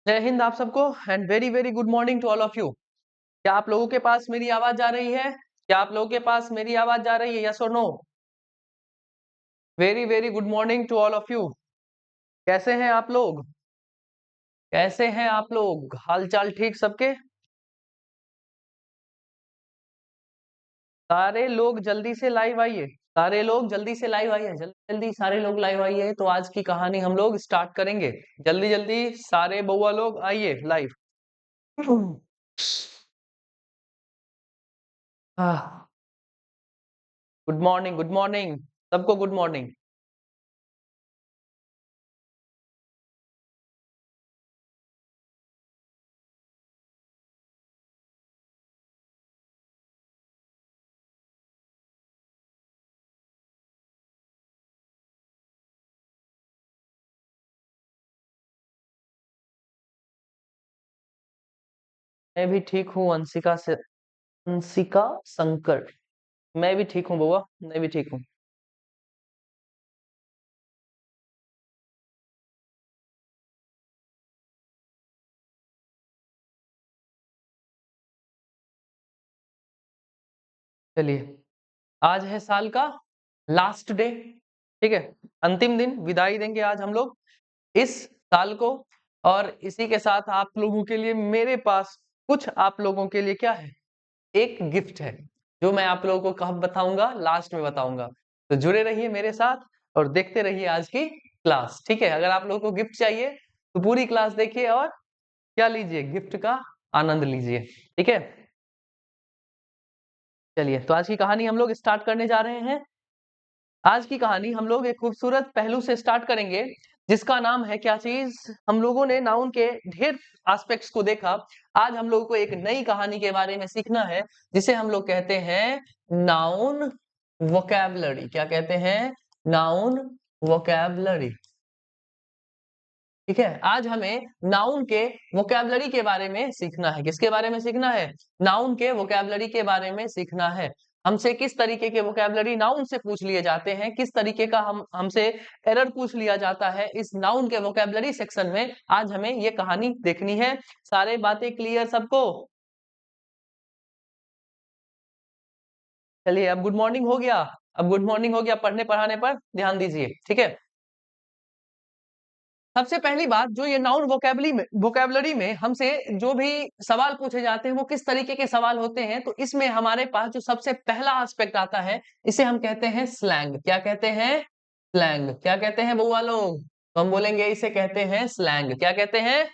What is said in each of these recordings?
जय हिंद आप सबको and very very good morning to all of you. क्या आप लोगों के पास मेरी आवाज आ रही है? क्या आप लोगों के पास मेरी आवाज जा रही है? यस और no? Very very good morning to all of you. कैसे हैं आप लोग? कैसे हैं आप लोग? हाल चाल ठीक सबके? सारे लोग जल्दी से लाइव आइए। सारे लोग जल्दी से लाइव आइए। जल्दी जल्दी सारे लोग लाइव आइए। तो आज की कहानी हम लोग स्टार्ट करेंगे। जल्दी जल्दी सारे बउआ लोग आइए live. Good morning, good morning सबको, गुड मॉर्निंग। मैं भी ठीक हूँ अंशिका से। अंशिका शंकर। मैं भी ठीक हूँ बउआ, मैं भी ठीक हूँ। चलिए, आज है साल का लास्ट डे। ठीक है, अंतिम दिन, विदाई देंगे आज हम लोग इस साल को। और इसी के साथ आप लोगों के लिए मेरे पास कुछ आप लोगों के लिए क्या है, एक गिफ्ट है जो मैं आप लोगों को कब बताऊंगा, लास्ट में बताऊंगा। तो जुड़े रहिए मेरे साथ और देखते रहिए आज की क्लास। ठीक है, अगर आप लोगों को गिफ्ट चाहिए तो पूरी क्लास देखिए और क्या लीजिए, गिफ्ट का आनंद लीजिए। ठीक है, चलिए तो आज की कहानी हम लोग स्टार्ट करने जा रहे हैं। आज की कहानी हम लोग एक खूबसूरत पहलू से स्टार्ट करेंगे जिसका नाम है क्या चीज। हम लोगों ने नाउन के ढेर एस्पेक्ट्स को देखा। आज हम लोगों को एक नई कहानी के बारे में सीखना है जिसे हम लोग कहते हैं नाउन वोकैबुलरी। क्या कहते हैं? Noun vocabulary. ठीक है, आज हमें नाउन के वोकैबुलरी के बारे में सीखना है। किसके बारे में सीखना है? नाउन के वोकैबुलरी के बारे में सीखना है। हमसे किस तरीके के वोकैबुलरी नाउन से पूछ लिए जाते हैं, किस तरीके का हमसे एरर पूछ लिया जाता है इस नाउन के वोकैबुलरी सेक्शन में, आज हमें ये कहानी देखनी है। सारे बातें क्लियर सबको? चलिए, अब गुड मॉर्निंग हो गया। अब गुड मॉर्निंग हो गया, पढ़ने पढ़ाने पर ध्यान दीजिए। ठीक है, सबसे पहली बात, जो ये नाउन वोकैबुलरी में हमसे जो भी सवाल पूछे जाते हैं वो किस तरीके के सवाल होते हैं, तो इसमें हमारे पास जो सबसे पहला एस्पेक्ट आता है इसे हम कहते हैं स्लैंग। क्या कहते हैं? स्लैंग। क्या कहते हैं बउआ लोग? तो हम बोलेंगे इसे कहते हैं स्लैंग। क्या कहते हैं?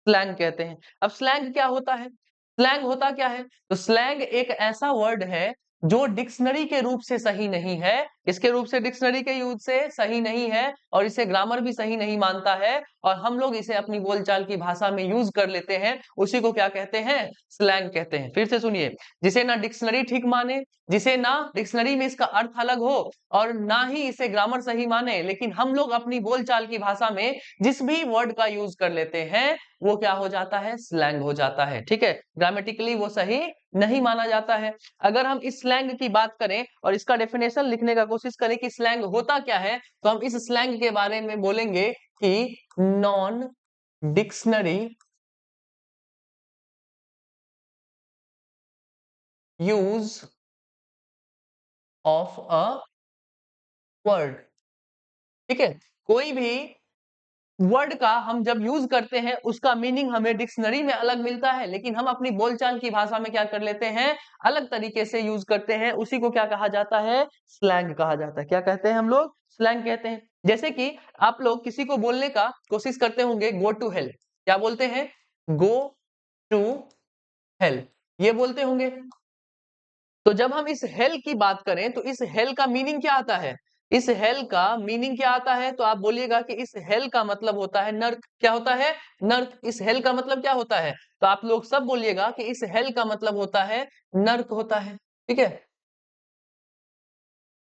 स्लैंग कहते हैं। अब स्लैंग क्या होता है? स्लैंग होता क्या है? तो स्लैंग एक ऐसा वर्ड है जो डिक्शनरी के रूप से सही नहीं है। इसके रूप से, डिक्शनरी के यूज से सही नहीं है और इसे ग्रामर भी सही नहीं मानता है, और हम लोग इसे अपनी बोलचाल की भाषा में यूज कर लेते हैं। उसी को क्या कहते हैं? स्लैंग कहते हैं। फिर से सुनिए, जिसे ना डिक्शनरी ठीक माने, जिसे ना डिक्शनरी में इसका अर्थ अलग हो और ना ही इसे ग्रामर सही माने, लेकिन हम लोग अपनी बोलचाल की भाषा में जिस भी वर्ड का यूज कर लेते हैं वो क्या हो जाता है? स्लैंग हो जाता है। ठीक है, ग्रामेटिकली वो सही नहीं माना जाता है। अगर हम इस स्लैंग की बात करें और इसका डेफिनेशन लिखने का कोशिश करें कि स्लैंग होता क्या है, तो हम इस स्लैंग के बारे में बोलेंगे कि non dictionary use of a word. ठीक है, कोई भी वर्ड का हम जब यूज करते हैं उसका मीनिंग हमें डिक्शनरी में अलग मिलता है, लेकिन हम अपनी बोलचाल की भाषा में क्या कर लेते हैं? अलग तरीके से यूज करते हैं। उसी को क्या कहा जाता है? स्लैंग कहा जाता है। क्या कहते हैं हम लोग? स्लैंग कहते हैं। जैसे कि आप लोग किसी को बोलने का कोशिश करते होंगे, गो टू हेल। क्या बोलते हैं? गो टू हेल, ये बोलते होंगे। तो जब हम इस हेल की बात करें तो इस हेल का मीनिंग क्या आता है? इस हेल का मीनिंग क्या आता है? तो आप बोलिएगा कि इस हेल का मतलब होता है नर्क। क्या होता है? नर्क। इस हेल का मतलब क्या होता है? तो आप लोग सब बोलिएगा कि इस हेल का मतलब होता है नर्क होता है। ठीक है,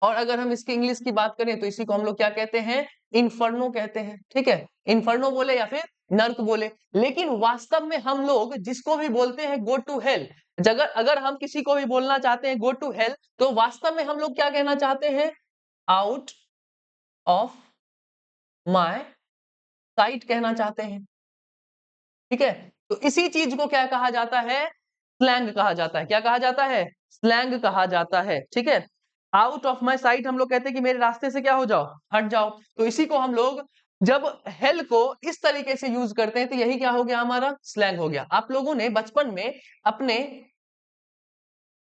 और अगर हम इसकी इंग्लिश की बात करें तो इसी को हम लोग क्या कहते हैं? इन्फर्नो कहते हैं। ठीक है, इन्फर्नो बोले या फिर नर्क बोले। लेकिन वास्तव में हम लोग जिसको भी बोलते हैं गो टू हेल, अगर अगर हम किसी को भी बोलना चाहते हैं गो टू हेल, तो वास्तव में हम लोग क्या कहना चाहते हैं? आउट ऑफ माय साइट कहना चाहते हैं। ठीक है, तो इसी चीज को क्या कहा जाता है, स्लैंग कहा जाता है। क्या कहा जाता है, स्लैंग कहा जाता है। ठीक है, आउट ऑफ माई साइट हम लोग कहते हैं कि मेरे रास्ते से क्या हो जाओ, हट जाओ। तो इसी को हम लोग जब हेल को इस तरीके से यूज करते हैं तो यही क्या हो गया, हमारा स्लैंग हो गया। आप लोगों ने बचपन में अपने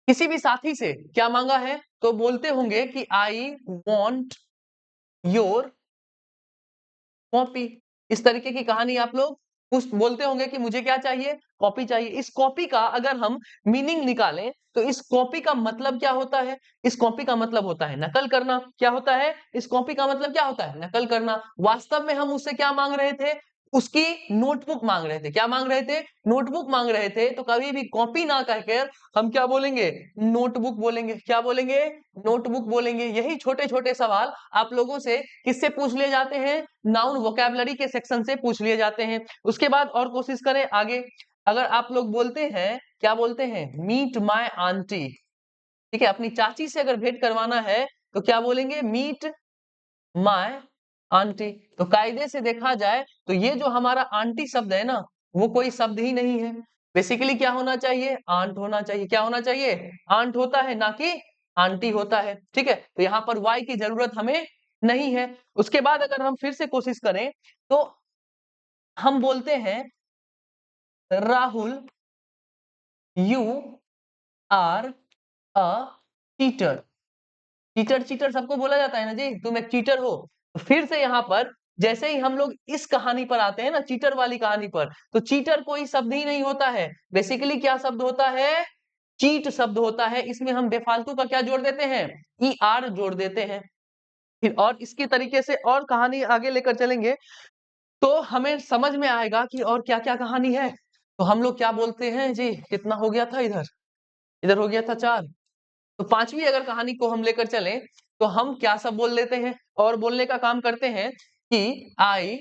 किसी भी साथी से क्या मांगा है, तो बोलते होंगे कि आई वॉन्ट योर कॉपी। इस तरीके की कहानी आप लोग उस बोलते होंगे कि मुझे क्या चाहिए, कॉपी चाहिए। इस कॉपी का अगर हम मीनिंग निकालें तो इस कॉपी का मतलब क्या होता है, इस कॉपी का मतलब होता है नकल करना। क्या होता है, इस कॉपी का मतलब क्या होता है, नकल करना। वास्तव में हम उससे क्या मांग रहे थे, उसकी नोटबुक मांग रहे थे। क्या मांग रहे थे, नोटबुक मांग रहे थे। तो कभी भी कॉपी ना कहकर हम क्या बोलेंगे, नोटबुक बोलेंगे। क्या बोलेंगे, नोटबुक बोलेंगे। यही छोटे छोटे सवाल आप लोगों से किससे पूछ लिए जाते हैं, नाउन वोकैबुलरी के सेक्शन से पूछ लिए जाते हैं। उसके बाद और कोशिश करें आगे। अगर आप लोग बोलते हैं, क्या बोलते हैं, मीट माय आंटी। ठीक है, अपनी चाची से अगर भेंट करवाना है तो क्या बोलेंगे, मीट माय आंटी। तो कायदे से देखा जाए तो ये जो हमारा आंटी शब्द है ना, वो कोई शब्द ही नहीं है। बेसिकली क्या होना चाहिए, आंट होना चाहिए। क्या होना चाहिए, आंट होता है, ना कि आंटी होता है। ठीक है, तो यहाँ पर वाई की जरूरत हमें नहीं है। उसके बाद अगर हम फिर से कोशिश करें तो हम बोलते हैं Rahul you are a cheater. Cheater cheater सबको बोला जाता है ना जी, तुम एक चीटर हो। तो फिर से यहाँ पर जैसे ही हम लोग इस कहानी पर आते हैं ना, चीटर वाली कहानी पर, तो चीटर कोई शब्द ही नहीं होता है। बेसिकली क्या शब्द होता है, चीट शब्द होता है। इसमें हम बेफालतू का क्या जोड़ देते हैं, ई आर जोड़ देते हैं। फिर और इसकी तरीके से और कहानी आगे लेकर चलेंगे तो हमें समझ में आएगा कि और क्या क्या कहानी है। तो हम लोग क्या बोलते हैं जी, कितना हो गया था इधर, इधर हो गया था 4। तो 5वीं अगर कहानी को हम लेकर चलें तो हम क्या सब बोल लेते हैं, और बोलने का काम करते हैं कि आई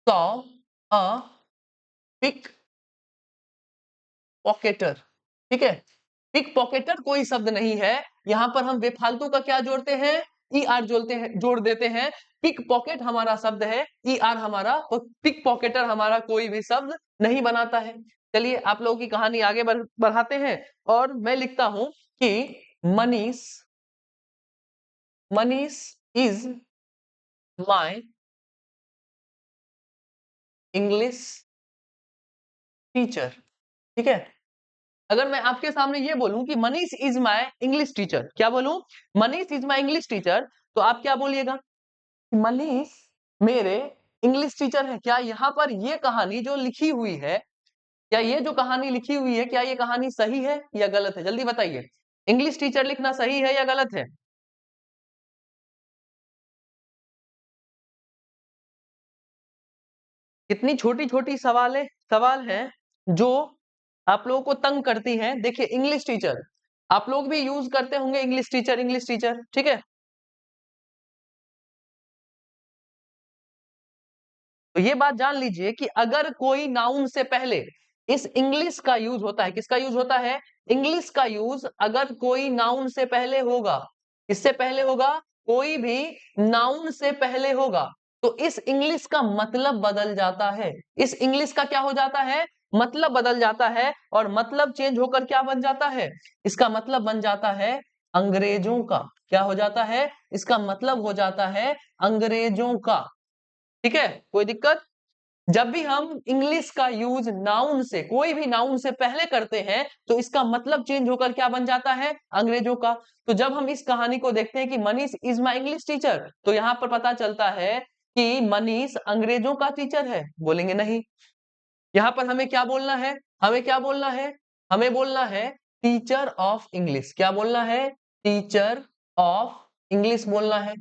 सॉ अ पिक पॉकेटर। ठीक है, पिक पॉकेटर कोई शब्द नहीं है। यहां पर हम बेफालतू का क्या जोड़ते हैं, ई आर जोड़ते हैं, जोड़ देते हैं। पिक पॉकेट हमारा शब्द है, ई आर हमारा, और पिक पॉकेटर हमारा कोई भी शब्द नहीं बनाता है। चलिए आप लोगों की कहानी आगे बढ़ाते हैं। और मैं लिखता हूं कि Manish Manish is my English teacher. ठीक है, अगर मैं आपके सामने ये बोलूं कि Manish is my English teacher, क्या बोलूं, Manish is my English teacher, तो आप क्या बोलिएगा, मनीष मेरे इंग्लिश टीचर है। क्या यहाँ पर ये कहानी जो लिखी हुई है, क्या ये जो कहानी लिखी हुई है, क्या ये कहानी सही है या गलत है, जल्दी बताइए। इंग्लिश टीचर लिखना सही है या गलत है। कितनी छोटी छोटी सवाल हैं जो आप लोगों को तंग करती हैं। देखिए इंग्लिश टीचर, आप लोग भी यूज करते होंगे इंग्लिश टीचर, इंग्लिश टीचर। ठीक है, तो ये बात जान लीजिए कि अगर कोई नाउन से पहले इस इंग्लिश का यूज होता है, किसका यूज होता है, इंग्लिश का यूज अगर कोई नाउन से पहले होगा, इससे पहले होगा, कोई भी नाउन से पहले होगा, तो इस इंग्लिश का मतलब बदल जाता है। इस इंग्लिश का क्या हो जाता है, मतलब बदल जाता है। और मतलब चेंज होकर क्या बन जाता है, इसका मतलब बन जाता है अंग्रेजों का। क्या हो जाता है, इसका मतलब हो जाता है अंग्रेजों का। ठीक है, कोई दिक्कत। जब भी हम इंग्लिश का यूज नाउन से, कोई भी नाउन से पहले करते हैं तो इसका मतलब चेंज होकर क्या बन जाता है, अंग्रेजों का। तो जब हम इस कहानी को देखते हैं कि Manish is my English teacher, तो यहां पर पता चलता है कि मनीष अंग्रेजों का टीचर है, बोलेंगे नहीं। यहां पर हमें क्या बोलना है, हमें क्या बोलना है, हमें बोलना है टीचर ऑफ इंग्लिश। क्या बोलना है, टीचर ऑफ इंग्लिश बोलना है।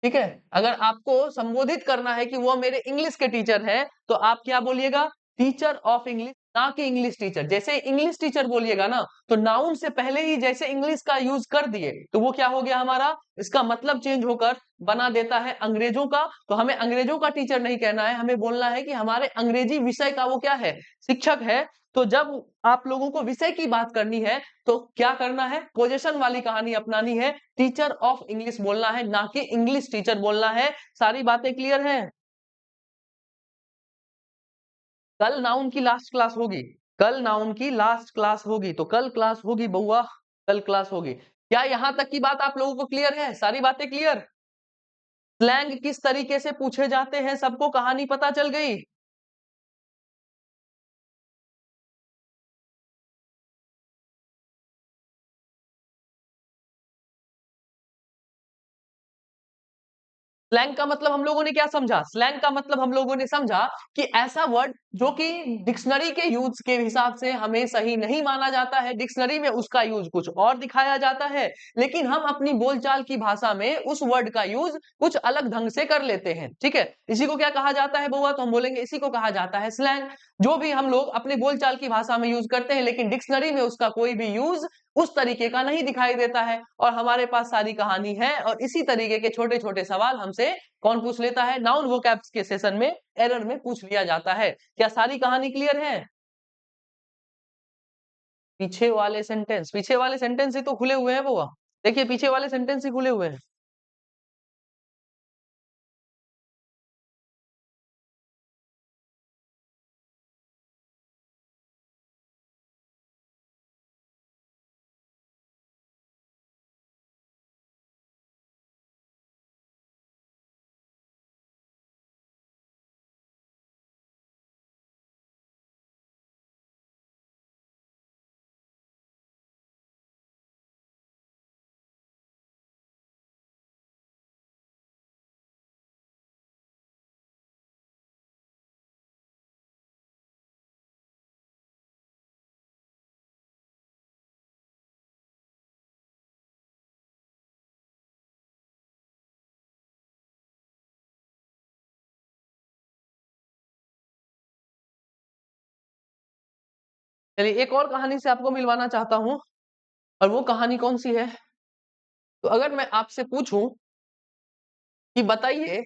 ठीक है, अगर आपको संबोधित करना है कि वो मेरे इंग्लिश के टीचर हैं तो आप क्या बोलिएगा, टीचर ऑफ इंग्लिश, ना कि इंग्लिश टीचर। जैसे इंग्लिश टीचर बोलिएगा ना, तो नाउन से पहले ही जैसे इंग्लिश का यूज कर दिए तो वो क्या हो गया हमारा, इसका मतलब चेंज होकर बना देता है अंग्रेजों का। तो हमें अंग्रेजों का टीचर नहीं कहना है, हमें बोलना है कि हमारे अंग्रेजी विषय का वो क्या है, शिक्षक है। तो जब आप लोगों को विषय की बात करनी है तो क्या करना है, पोजीशन वाली कहानी अपनानी है, टीचर ऑफ इंग्लिश बोलना है, ना कि इंग्लिश टीचर बोलना है। सारी बातें क्लियर हैं। कल नाउन की लास्ट क्लास होगी, कल नाउन की लास्ट क्लास होगी, तो कल क्लास होगी बउआ, कल क्लास होगी। क्या यहां तक की बात आप लोगों को क्लियर है? सारी बातें क्लियर? स्लैंग किस तरीके से पूछे जाते हैं सबको कहानी पता चल गई? स्लैंग का मतलब हम लोगों ने क्या समझा? स्लैंग का मतलब हम लोगों ने समझा कि ऐसा वर्ड जो कि डिक्शनरी के यूज के हिसाब से हमें सही नहीं माना जाता है, डिक्शनरी में उसका यूज कुछ और दिखाया जाता है, लेकिन हम अपनी बोलचाल की भाषा में उस वर्ड का यूज कुछ अलग ढंग से कर लेते हैं। ठीक है, इसी को क्या कहा जाता है बउआ? तो हम बोलेंगे इसी को कहा जाता है स्लैंग। जो भी हम लोग अपने बोलचाल की भाषा में यूज करते हैं, लेकिन डिक्शनरी में उसका कोई भी यूज उस तरीके का नहीं दिखाई देता है। और हमारे पास सारी कहानी है, और इसी तरीके के छोटे छोटे सवाल हमसे कौन पूछ लेता है? नाउन वोकैब्स के सेशन में एरर में पूछ लिया जाता है। क्या सारी कहानी क्लियर है? पीछे वाले सेंटेंस ही तो खुले हुए हैं बुआ। देखिए पीछे वाले सेंटेंस ही खुले हुए हैं। चलिए एक और कहानी से आपको मिलवाना चाहता हूं, और वो कहानी कौन सी है? तो अगर मैं आपसे पूछूं कि बताइए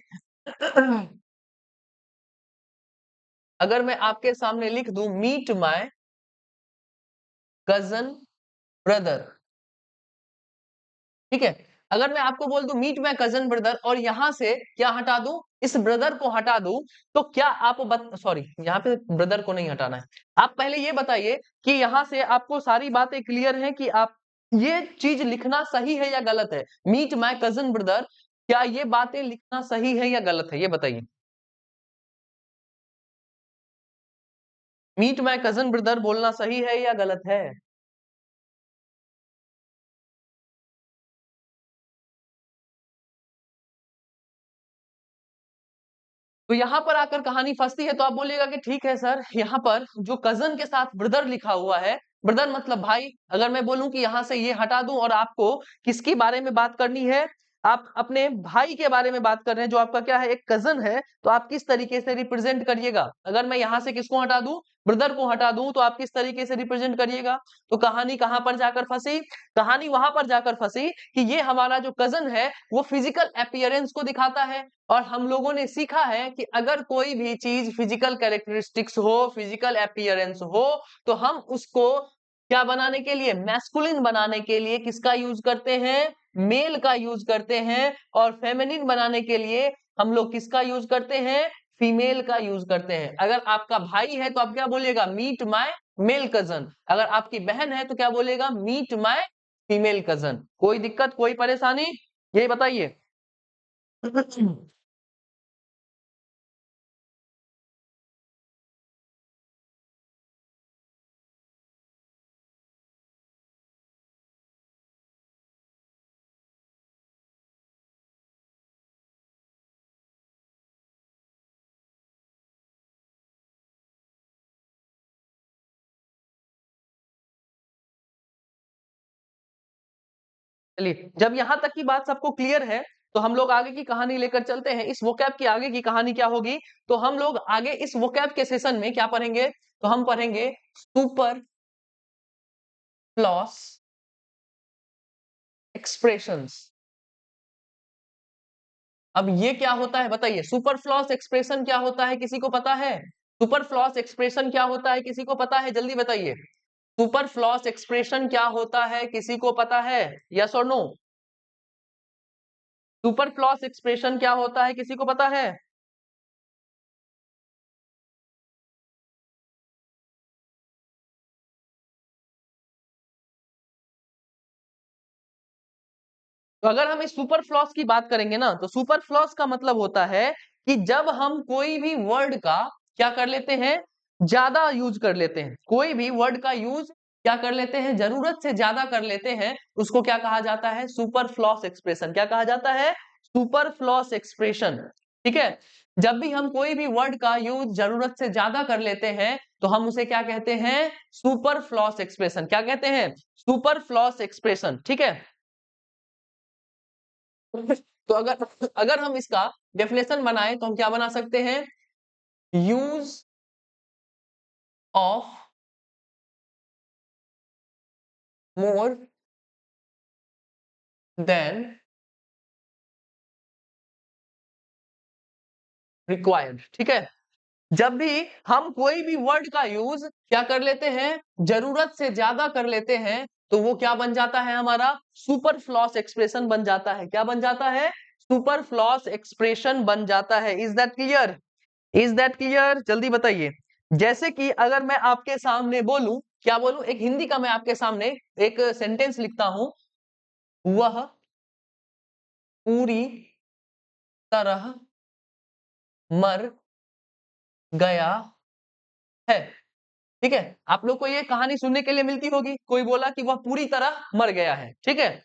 अगर मैं आपके सामने लिख दूं मीट माय कजन ब्रदर, ठीक है, अगर मैं आपको बोल दूं मीट माय कजन ब्रदर और यहां से क्या हटा दूं? इस ब्रदर को हटा दूं, तो क्या आप सॉरी, यहाँ पे ब्रदर को नहीं हटाना है। आप पहले ये बताइए कि यहां से आपको सारी बातें क्लियर हैं कि आप ये चीज लिखना सही है या गलत है? मीट माय कजन ब्रदर, क्या ये बातें लिखना सही है या गलत है? ये बताइए। मीट माय कजन ब्रदर बोलना सही है या गलत है? तो यहां पर आकर कहानी फंसती है, तो आप बोलिएगा कि ठीक है सर, यहाँ पर जो कजन के साथ ब्रदर लिखा हुआ है, ब्रदर मतलब भाई, अगर मैं बोलूं कि यहां से ये हटा दूं और आपको किसके बारे में बात करनी है? आप अपने भाई के बारे में बात कर रहे हैं, जो आपका क्या है? एक कजन है, तो आप किस तरीके से रिप्रेजेंट करिएगा? अगर मैं यहां से किसको हटा दूं? ब्रदर को हटा दूं, तो आप किस तरीके से रिप्रेजेंट करिएगा? तो कहानी कहां पर जाकर फंसी? कहानी वहां पर जाकर फंसी कि ये हमारा जो कजन है वो फिजिकल अपीयरेंस को दिखाता है, और हम लोगों ने सीखा है कि अगर कोई भी चीज फिजिकल कैरेक्टरिस्टिक्स हो, फिजिकल अपीयरेंस हो, तो हम उसको क्या बनाने के लिए? मैस्कुलिन बनाने के लिए किसका यूज करते हैं? मेल का यूज करते हैं। और फेमिनिन बनाने के लिए हम लोग किसका यूज करते हैं? फीमेल का यूज करते हैं। अगर आपका भाई है तो आप क्या बोलिएगा? Meet my male cousin. अगर आपकी बहन है तो क्या बोलेगा? Meet my female cousin. कोई दिक्कत, कोई परेशानी? ये बताइए। चलिए, जब यहां तक की बात सबको क्लियर है, तो हम लोग आगे की कहानी लेकर चलते हैं। इस वोकैब की आगे की कहानी क्या होगी? तो हम लोग आगे इस वोकैब के सेशन में क्या पढ़ेंगे? तो हम पढ़ेंगे सुपर फ्लॉस एक्सप्रेशंस। अब ये क्या होता है बताइए? सुपर फ्लॉस एक्सप्रेशन क्या होता है, किसी को पता है? सुपर फ्लॉस एक्सप्रेशन क्या होता है, किसी को पता है? जल्दी बताइए। सुपर फ्लॉस एक्सप्रेशन क्या होता है, किसी को पता है? यस और नो? सुपर फ्लॉस एक्सप्रेशन क्या होता है, किसी को पता है? तो अगर हम इस सुपरफ्लॉस की बात करेंगे ना, तो सुपरफ्लॉस का मतलब होता है कि जब हम कोई भी वर्ड का क्या कर लेते हैं, ज्यादा यूज कर लेते हैं, कोई भी वर्ड का यूज क्या कर लेते हैं, जरूरत से ज्यादा कर लेते हैं, उसको क्या कहा जाता है, सुपरफ्लॉस एक्सप्रेशन। क्या कहा जाता है, सुपरफ्लॉस एक्सप्रेशन। ठीक है, जब भी हम कोई भी वर्ड का यूज जरूरत से ज्यादा कर लेते हैं, तो हम उसे क्या कहते हैं, सुपरफ्लॉस एक्सप्रेशन। क्या कहते हैं, सुपरफ्लॉस एक्सप्रेशन। ठीक है, तो अगर अगर हम इसका डेफिनेशन बनाए तो हम क्या बना सकते हैं, use of more than required. ठीक है, जब भी हम कोई भी वर्ड का यूज क्या कर लेते हैं, जरूरत से ज्यादा कर लेते हैं, तो वो क्या बन जाता है, हमारा सुपरफ्लॉस एक्सप्रेशन बन जाता है। क्या बन जाता है, सुपरफ्लॉस एक्सप्रेशन बन जाता है। Is that clear, is that clear, जल्दी बताइए। जैसे कि अगर मैं आपके सामने बोलूं, क्या बोलूं, एक हिंदी का मैं आपके सामने एक सेंटेंस लिखता हूं, वह पूरी तरह मर गया है। ठीक है, आप लोग को ये कहानी सुनने के लिए मिलती होगी, कोई बोला कि वह पूरी तरह मर गया है। ठीक है,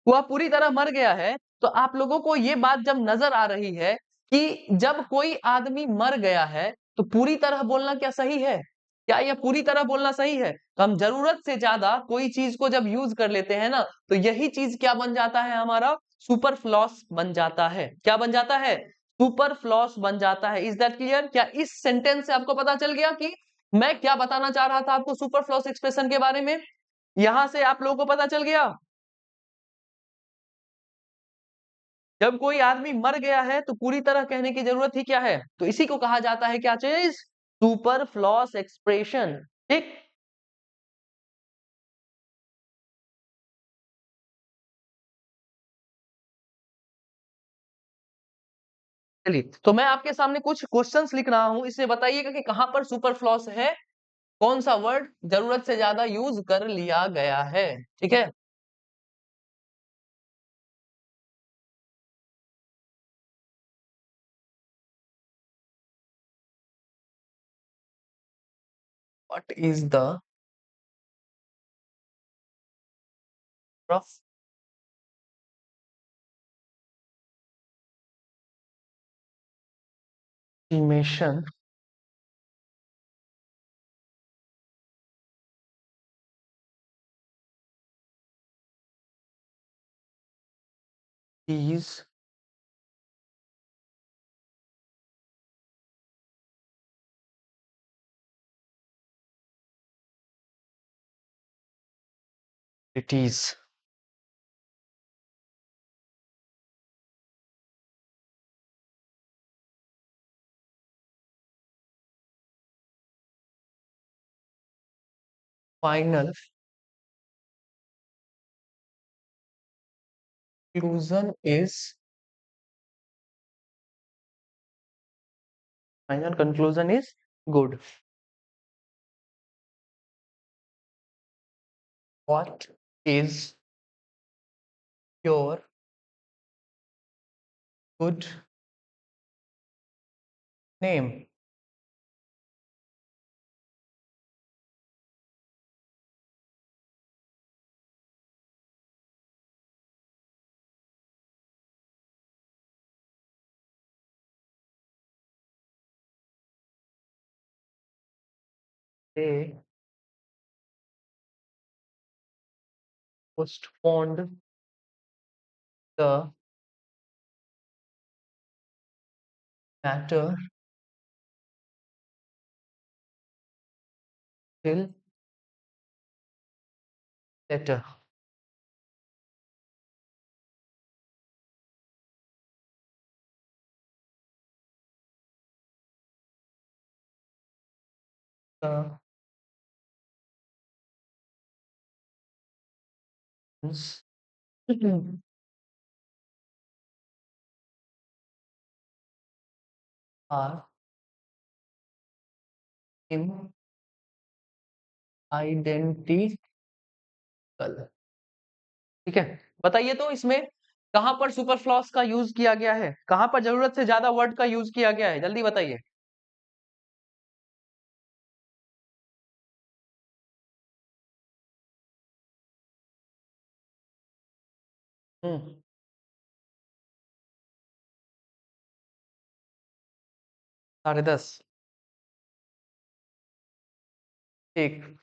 वह पूरी तरह मर गया है, तो आप लोगों को ये बात जब नजर आ रही है कि जब कोई आदमी मर गया है तो पूरी तरह बोलना क्या सही है, क्या यह पूरी तरह बोलना सही है, तो हम जरूरत से ज्यादा कोई चीज को जब यूज कर लेते हैं ना, तो यही चीज क्या बन जाता है, हमारा सुपरफ्लॉस बन जाता है। क्या बन जाता है, सुपरफ्लॉस बन जाता है। इज दैट क्लियर, क्या इस सेंटेंस से आपको पता चल गया कि मैं क्या बताना चाह रहा था आपको सुपरफ्लॉस एक्सप्रेशन के बारे में, यहां से आप लोगों को पता चल गया। जब कोई आदमी मर गया है तो पूरी तरह कहने की जरूरत ही क्या है, तो इसी को कहा जाता है क्या चीज, सुपरफ्लॉस एक्सप्रेशन। ठीक, चलिए, तो मैं आपके सामने कुछ क्वेश्चंस लिख रहा हूं, इससे बताइएगा कि कहां पर सुपरफ्लॉस है, कौन सा वर्ड जरूरत से ज्यादा यूज कर लिया गया है। ठीक है, what is the approximation is it is final conclusion is final conclusion is good. What is your good name? They postponed the matter till later. The ones are identical. ठीक है, बताइए तो इसमें कहां पर सुपरफ्लॉस का यूज किया गया है, कहां पर जरूरत से ज्यादा वर्ड का यूज किया गया है, जल्दी बताइए। हम्म। 10:30। ठीक।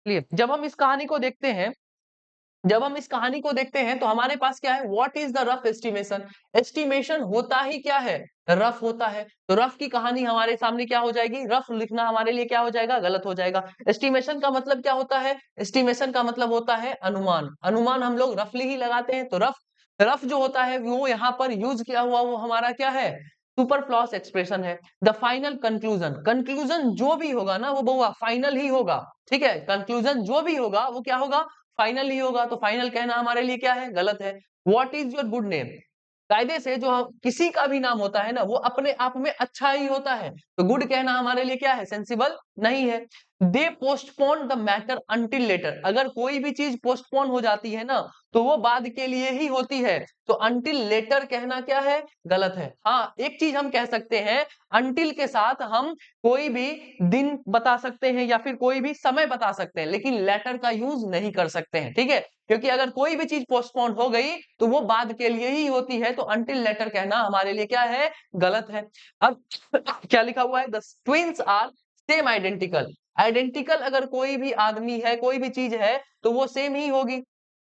चलिए, जब हम इस कहानी को देखते हैं तो हमारे पास क्या है, what is the rough estimation. Estimation होता ही क्या है, रफ होता है। तो रफ की कहानी हमारे सामने क्या हो जाएगी, रफ लिखना हमारे लिए क्या हो जाएगा, गलत हो जाएगा। एस्टिमेशन का मतलब क्या होता है, एस्टिमेशन का मतलब होता है अनुमान। अनुमान हम लोग रफली ही लगाते हैं। तो रफ रफ जो होता है वो यहाँ पर यूज किया हुआ वो हमारा क्या है, सुपरफ्लॉस एक्सप्रेशन है। द फाइनल कंक्लूजन, कंक्लूजन जो भी होगा ना वो बहुआ फाइनल ही होगा। ठीक है, कंक्लूजन जो भी होगा वो क्या होगा, फाइनल ही होगा। तो फाइनल कहना हमारे लिए क्या है, गलत है। What is your good name, कायदे से जो किसी का भी नाम होता है ना वो अपने आप में अच्छा ही होता है। तो गुड कहना हमारे लिए क्या है, सेंसिबल नहीं है। They postpone the matter until later, अगर कोई भी चीज पोस्टपोन हो जाती है ना तो वो बाद के लिए ही होती है। तो अंटिल लेटर कहना क्या है, गलत है। हाँ, एक चीज हम कह सकते हैं, अंटिल के साथ हम कोई भी दिन बता सकते हैं या फिर कोई भी समय बता सकते हैं, लेकिन लेटर का यूज नहीं कर सकते हैं। ठीक है, क्योंकि अगर कोई भी चीज पोस्टपोन हो गई तो वो बाद के लिए ही होती है। तो अंटिल लेटर कहना हमारे लिए क्या है, गलत है। अब क्या लिखा हुआ है, the twins are same identical. Identical अगर कोई भी आदमी है, कोई भी चीज है तो वो सेम ही होगी।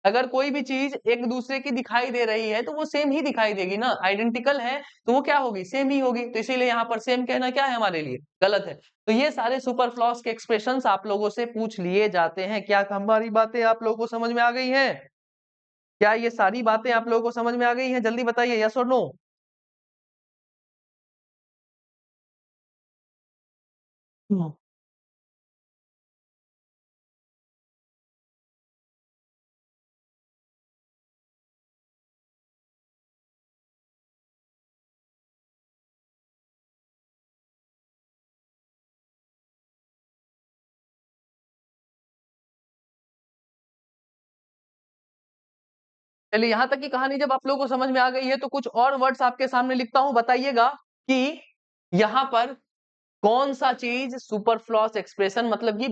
अगर कोई भी चीज एक दूसरे की दिखाई दे रही है तो वो सेम ही दिखाई देगी ना, आइडेंटिकल है तो वो क्या होगी, सेम ही होगी। तो इसीलिए यहाँ पर सेम कहना क्या है हमारे लिए, गलत है। तो ये सारे सुपरफ्लॉस के एक्सप्रेशंस आप लोगों से पूछ लिए जाते हैं। क्या हमारी बातें आप लोगों को समझ में आ गई हैं, क्या ये सारी बातें आप लोगों को समझ में आ गई हैं, जल्दी बताइए, यस और नो। चलिए, यहां तक की कहानी जब आप लोगों को समझ में आ गई है तो कुछ और वर्ड्स आपके सामने लिखता हूं, बताइएगा कि यहां पर कौन सा चीज सुपरफ्लॉस एक्सप्रेशन मतलब कि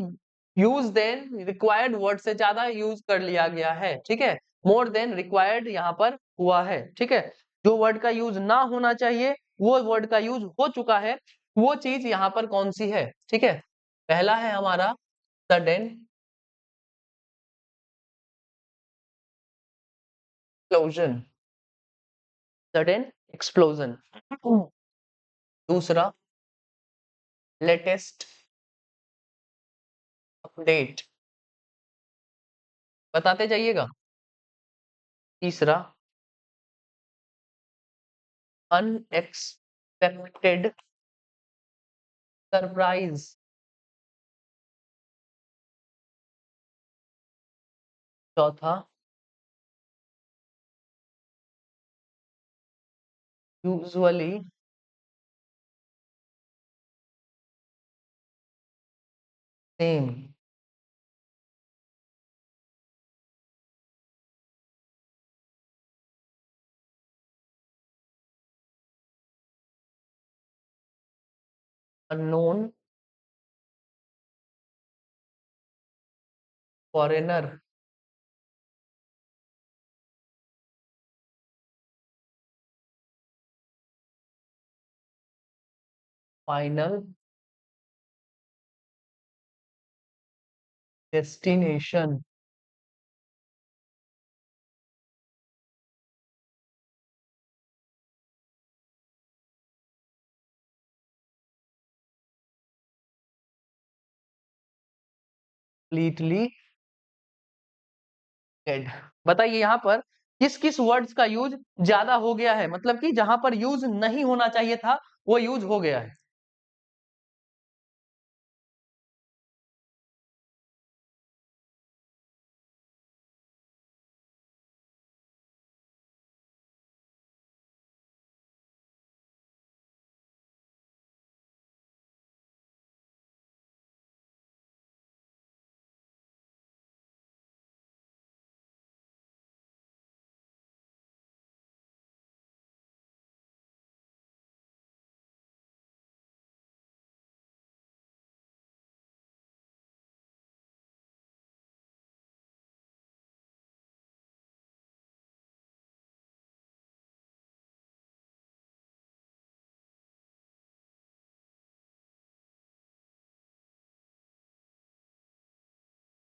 यूज देन रिक्वायर्ड वर्ड से ज्यादा यूज कर लिया गया है। ठीक है, मोर देन रिक्वायर्ड यहां पर हुआ है। ठीक है, जो वर्ड का यूज ना होना चाहिए वो वर्ड का यूज हो चुका है, वो चीज यहां पर कौन सी है। ठीक है, पहला है हमारा सडन एक्सप्लोजन, सडन एक्सप्लोजन। दूसरा लेटेस्ट अपडेट, बताते जाइएगा। तीसरा अनएक्सपेक्टेड सरप्राइज। चौथा usually same. Unknown foreigner. Final destination. Completely dead. बताइए यहाँ पर किस किस वर्ड्स का यूज ज्यादा हो गया है, मतलब कि जहां पर यूज नहीं होना चाहिए था वो यूज हो गया है।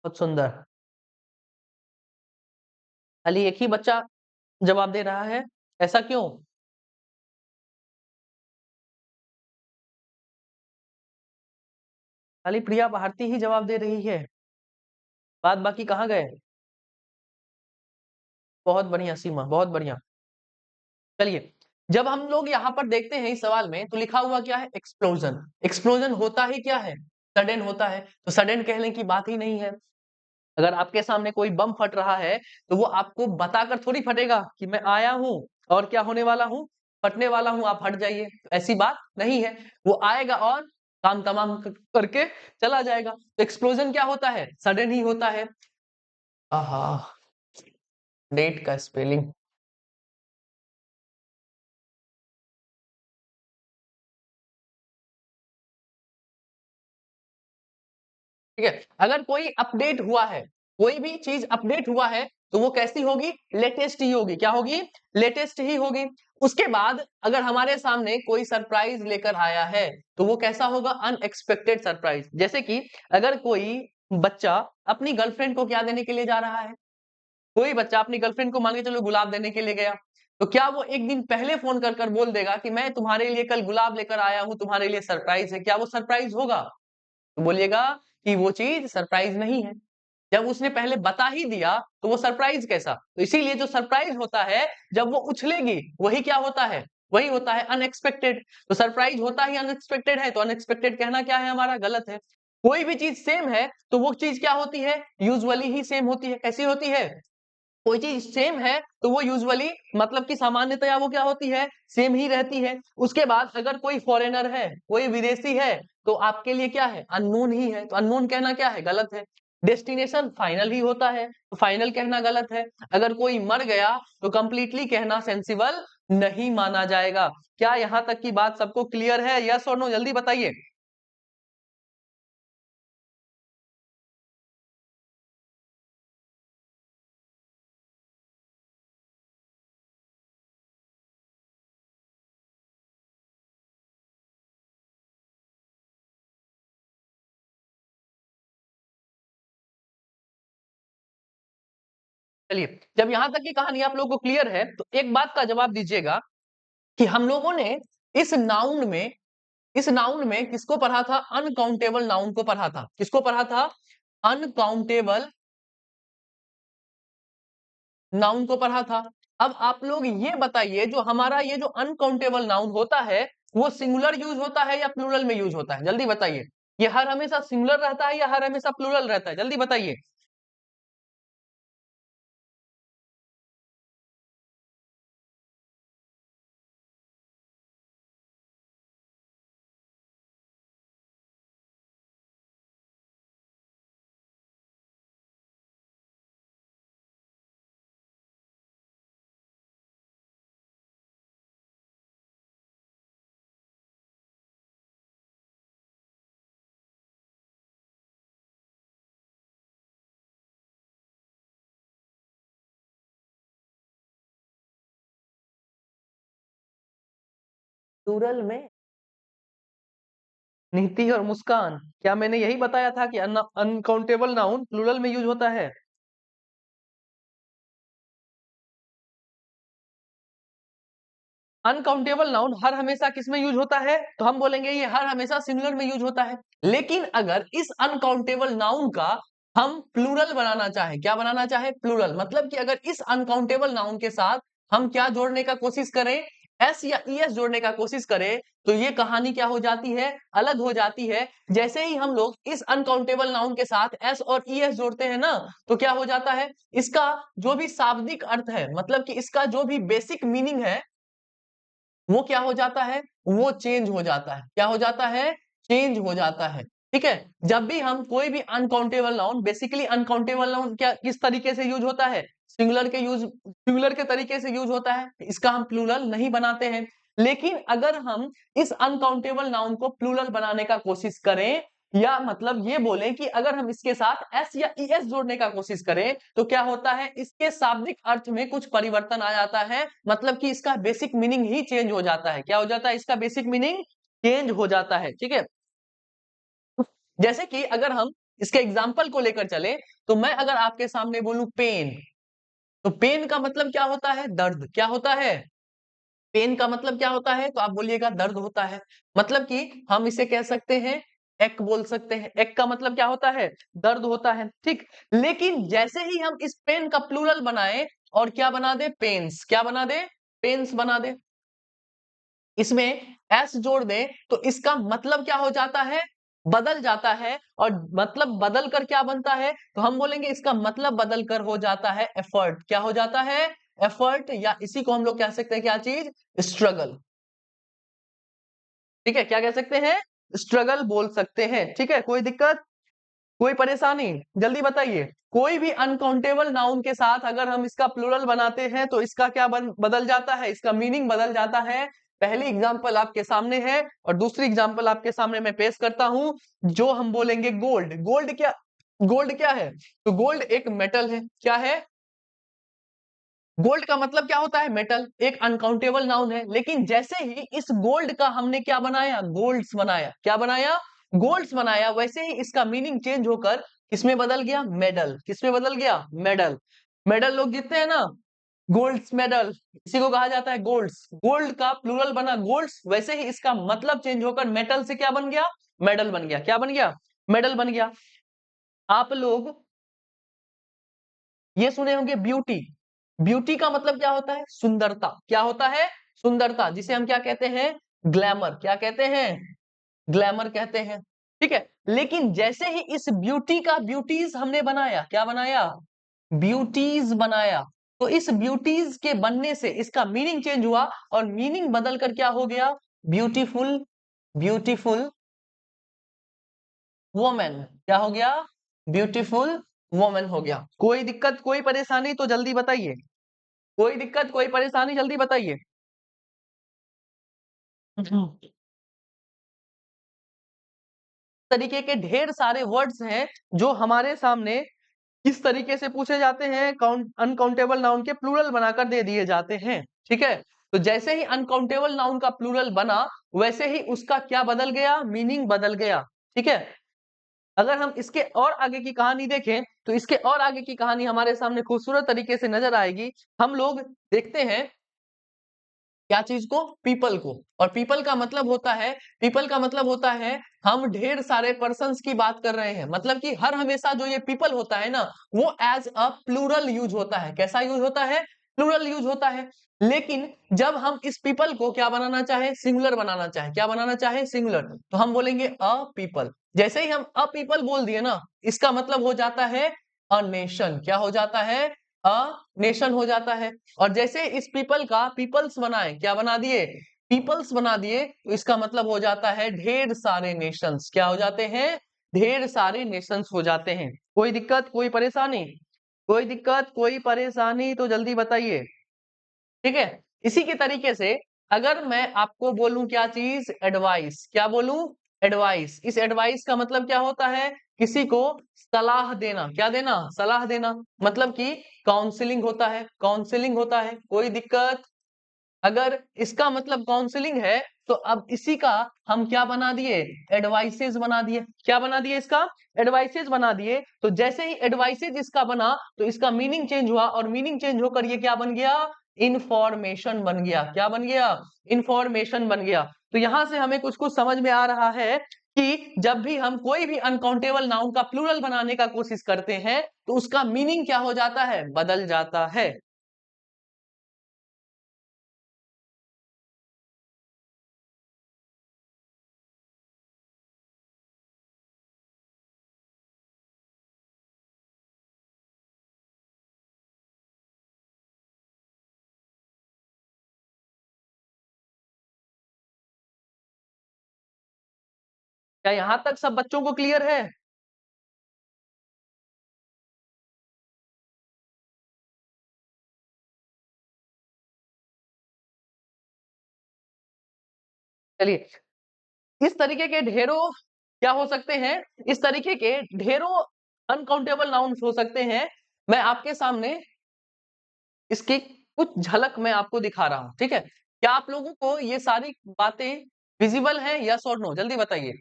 बहुत सुंदर। खाली एक ही बच्चा जवाब दे रहा है, ऐसा क्यों? खाली प्रिया भारती ही जवाब दे रही है, बाद बाकी कहाँ गए? बहुत बढ़िया सीमा, बहुत बढ़िया। चलिए, जब हम लोग यहाँ पर देखते हैं इस सवाल में, तो लिखा हुआ क्या है? एक्सप्लोजन। एक्सप्लोजन होता ही क्या है? सडन होता है। तो सडन कहने की बात ही नहीं है। अगर आपके सामने कोई बम फट रहा है, तो वो आपको बताकर थोड़ी फटेगा कि मैं आया हूँ और क्या होने वाला हूँ, फटने वाला हूँ, आप हट जाइए। तो ऐसी बात नहीं है। वो आएगा और काम तमाम करके चला जाएगा। तो एक्सप्लोजन क्या होता है? सडन ही होता है। आहा, डेट का स्पेलिंग। ठीक है, अगर कोई अपडेट हुआ है, कोई भी चीज अपडेट हुआ है, तो वो कैसी होगी? लेटेस्ट ही होगी। क्या होगी? लेटेस्ट ही होगी। उसके बाद अगर हमारे सामने कोई सरप्राइज लेकर आया है, तो वो कैसा होगा? Unexpected surprise. जैसे कि अगर कोई बच्चा अपनी गर्लफ्रेंड को क्या देने के लिए जा रहा है, कोई बच्चा अपनी गर्लफ्रेंड को मान के चलो गुलाब देने के लिए गया, तो क्या वो एक दिन पहले फोन कर कर बोल देगा कि मैं तुम्हारे लिए कल गुलाब लेकर आया हूं, तुम्हारे लिए सरप्राइज है? क्या वो सरप्राइज होगा? तो बोलिएगा कि वो चीज सरप्राइज नहीं है। जब उसने पहले बता ही दिया, तो वो सरप्राइज कैसा? तो इसीलिए जो सरप्राइज होता है, जब वो उछलेगी, वही क्या होता है? वही होता है अनएक्सपेक्टेड। तो सरप्राइज होता ही अनएक्सपेक्टेड है, तो अनएक्सपेक्टेड कहना क्या है हमारा? गलत है। कोई भी चीज सेम है, तो वो चीज क्या होती है? यूजुअली ही सेम होती है। कैसी होती है? कोई चीज सेम है, तो वो यूजुअली मतलब कि सामान्यतया वो क्या होती है? सेम ही रहती है। उसके बाद अगर कोई फॉरेनर है, कोई विदेशी है, तो आपके लिए क्या है? अननोन ही है। तो अननोन कहना क्या है? गलत है। डेस्टिनेशन फाइनल ही होता है, तो फाइनल कहना गलत है। अगर कोई मर गया, तो कंप्लीटली कहना सेंसिबल नहीं माना जाएगा। क्या यहाँ तक की बात सबको क्लियर है? यस और नो, जल्दी बताइए। चलिए, जब यहाँ तक की कहानी आप लोगों को क्लियर है, तो एक बात का जवाब दीजिएगा कि हम लोगों ने इस नाउन में इस नाउन में किसको पढ़ा था? अनकाउंटेबल नाउन को पढ़ा था। किसको पढ़ा था? अनकाउंटेबल नाउन को पढ़ा था। अब आप लोग ये बताइए, जो हमारा ये जो अनकाउंटेबल नाउन होता है, वो सिंगुलर यूज होता है या प्लूरल में यूज होता है? जल्दी बताइए। ये हर हमेशा सिंगुलर रहता है या हर हमेशा प्लूरल रहता है? जल्दी बताइए। प्लूरल में नीति और मुस्कान, क्या मैंने यही बताया था कि अनकाउंटेबल नाउन प्लूरल में यूज होता है? अनकाउंटेबल नाउन हर हमेशा किस में यूज होता है? तो हम बोलेंगे ये हर हमेशा सिंगुलर में यूज होता है। लेकिन अगर इस अनकाउंटेबल नाउन का हम प्लूरल बनाना चाहे, क्या बनाना चाहे? प्लूरल। मतलब कि अगर इस अनकाउंटेबल नाउन के साथ हम क्या जोड़ने का कोशिश करें? एस या ईएस जोड़ने का कोशिश करें, तो ये कहानी क्या हो जाती है? अलग हो जाती है। जैसे ही हम लोग इस अनकाउंटेबल नाउन के साथ एस और ईएस जोड़ते हैं ना, तो क्या हो जाता है? इसका जो भी शाब्दिक अर्थ है, मतलब कि इसका जो भी बेसिक मीनिंग है, वो क्या हो जाता है? वो चेंज हो जाता है। क्या हो जाता है? चेंज हो जाता है। ठीक है। जब भी हम कोई भी uncountable noun, basically uncountable noun क्या किस तरीके से यूज होता है? सिंगुलर के तरीके से यूज होता है। इसका हम प्लूरल नहीं बनाते हैं। लेकिन अगर हम इस अनकाउंटेबल नाउन को प्लूरल बनाने का कोशिश करें, या मतलब ये बोले कि अगर हम इसके साथ एस या ईएस जोड़ने का कोशिश करें, तो क्या होता है? इसके शाब्दिक अर्थ में कुछ परिवर्तन आ जाता है। मतलब कि इसका बेसिक मीनिंग ही चेंज हो जाता है। क्या हो जाता है? इसका बेसिक मीनिंग चेंज हो जाता है। ठीक है। जैसे कि अगर हम इसके एग्जाम्पल को लेकर चले तो मैं अगर आपके सामने बोलूं पेन, तो पेन का मतलब क्या होता है? दर्द। क्या होता है? पेन का मतलब क्या होता है? तो आप बोलिएगा दर्द होता है। मतलब कि हम इसे कह सकते हैं एक बोल सकते हैं। एक का मतलब क्या होता है? दर्द होता है, ठीक। लेकिन जैसे ही हम इस पेन का प्लूरल बनाए और क्या बना दे? पेन्स। क्या बना दे? पेन्स बना दे। इसमें एस जोड़ दे तो इसका मतलब क्या हो जाता है? बदल जाता है। और मतलब बदल कर क्या बनता है? तो हम बोलेंगे इसका मतलब बदल कर हो जाता है एफर्ट। क्या हो जाता है? एफर्ट, या इसी को हम लोग कह सकते हैं क्या चीज? स्ट्रगल। ठीक है, क्या कह सकते हैं? स्ट्रगल बोल सकते हैं। ठीक है, कोई दिक्कत, कोई परेशानी? जल्दी बताइए। कोई भी अनकाउंटेबल नाउन के साथ अगर हम इसका प्लूरल बनाते हैं तो इसका क्या बदल जाता है? इसका मीनिंग बदल जाता है। पहली एग्जांपल आपके सामने है और दूसरी एग्जांपल आपके सामने मैं पेश करता हूं। जो हम बोलेंगे गोल्ड। गोल्ड क्या? गोल्ड क्या है? तो गोल्ड एक मेटल है। क्या है? गोल्ड का मतलब क्या होता है? मेटल। एक अनकाउंटेबल नाउन है। लेकिन जैसे ही इस गोल्ड का हमने क्या बनाया? गोल्ड्स बनाया। क्या बनाया? गोल्ड्स बनाया। वैसे ही इसका मीनिंग चेंज होकर किसमें बदल गया? मेडल। किसमें बदल गया? मेडल। मेडल लोग जीतते हैं ना, गोल्ड्स मेडल, इसी को कहा जाता है गोल्ड्स। गोल्ड का प्लूरल बना गोल्ड्स, वैसे ही इसका मतलब चेंज होकर मेटल से क्या बन गया? मेडल बन गया। क्या बन गया? मेडल बन गया। आप लोग ये सुने होंगे ब्यूटी। ब्यूटी का मतलब क्या होता है? सुंदरता। क्या होता है? सुंदरता, जिसे हम क्या कहते हैं? ग्लैमर। क्या कहते हैं? ग्लैमर कहते हैं। ठीक है, लेकिन जैसे ही इस ब्यूटी का ब्यूटीज हमने बनाया, क्या बनाया? ब्यूटीज बनाया। तो इस ब्यूटीज के बनने से इसका मीनिंग चेंज हुआ और मीनिंग बदल कर क्या हो गया? ब्यूटीफुल। Beautiful women. क्या हो गया? ब्यूटीफुल वोमेन हो गया। कोई दिक्कत, कोई परेशानी? तो जल्दी बताइए। कोई दिक्कत, कोई परेशानी? जल्दी बताइए। तरीके के ढेर सारे वर्ड्स हैं जो हमारे सामने किस तरीके से पूछे जाते हैं? अनकाउंटेबल नाउन के प्लूरल बनाकर दे दिए जाते हैं। ठीक है, तो जैसे ही अनकाउंटेबल नाउन का प्लूरल बना वैसे ही उसका क्या बदल गया? मीनिंग बदल गया। ठीक है, अगर हम इसके और आगे की कहानी देखें तो इसके और आगे की कहानी हमारे सामने खूबसूरत तरीके से नजर आएगी। हम लोग देखते हैं क्या चीज को? पीपल को। और पीपल का मतलब होता है, पीपल का मतलब होता है हम ढेर सारे पर्सन्स की बात कर रहे हैं। मतलब कि हर हमेशा जो ये पीपल होता है ना, वो एज अ प्लूरल यूज होता है। कैसा यूज होता है? प्लूरल यूज होता है। लेकिन जब हम इस पीपल को क्या बनाना चाहे? सिंगुलर बनाना चाहे। क्या बनाना चाहे? सिंगुलर। तो हम बोलेंगे अ पीपल। जैसे ही हम अ पीपल बोल दिए ना, इसका मतलब हो जाता है अ नेशन। क्या हो जाता है? अ नेशन हो जाता है। और जैसे इस पीपल का पीपल्स बनाए, क्या बना दिए? पीपल्स बना दिए, तो इसका मतलब हो जाता है ढेर सारे नेशंस। क्या हो जाते हैं? ढेर सारे नेशंस हो जाते हैं। कोई दिक्कत, कोई परेशानी? कोई दिक्कत, कोई परेशानी? तो जल्दी बताइए। ठीक है, इसी के तरीके से अगर मैं आपको बोलूं क्या चीज? एडवाइस। क्या बोलूं? एडवाइस। इस एडवाइस का मतलब क्या होता है? किसी को सलाह देना। क्या देना? सलाह देना। मतलब कि काउंसलिंग होता है। काउंसलिंग होता है। कोई दिक्कत? अगर इसका मतलब काउंसलिंग है तो अब इसी का हम क्या बना दिए? एडवाइसेस बना दिए। क्या बना दिए? इसका एडवाइसेस बना दिए। तो जैसे ही एडवाइसेस इसका बना तो इसका मीनिंग चेंज हुआ और मीनिंग चेंज होकर ये क्या बन गया? इंफॉर्मेशन बन गया। क्या बन गया? इंफॉर्मेशन बन गया। तो यहां से हमें कुछ कुछ समझ में आ रहा है कि जब भी हम कोई भी अनकाउंटेबल नाउन का प्लूरल बनाने का कोशिश करते हैं तो उसका मीनिंग क्या हो जाता है? बदल जाता है। क्या यहां तक सब बच्चों को क्लियर है? चलिए, इस तरीके के ढेरों क्या हो सकते हैं? इस तरीके के ढेरों अनकाउंटेबल नाउन्स हो सकते हैं। मैं आपके सामने इसकी कुछ झलक मैं आपको दिखा रहा हूं। ठीक है, क्या आप लोगों को ये सारी बातें विजिबल हैं? यस और नो? जल्दी बताइए।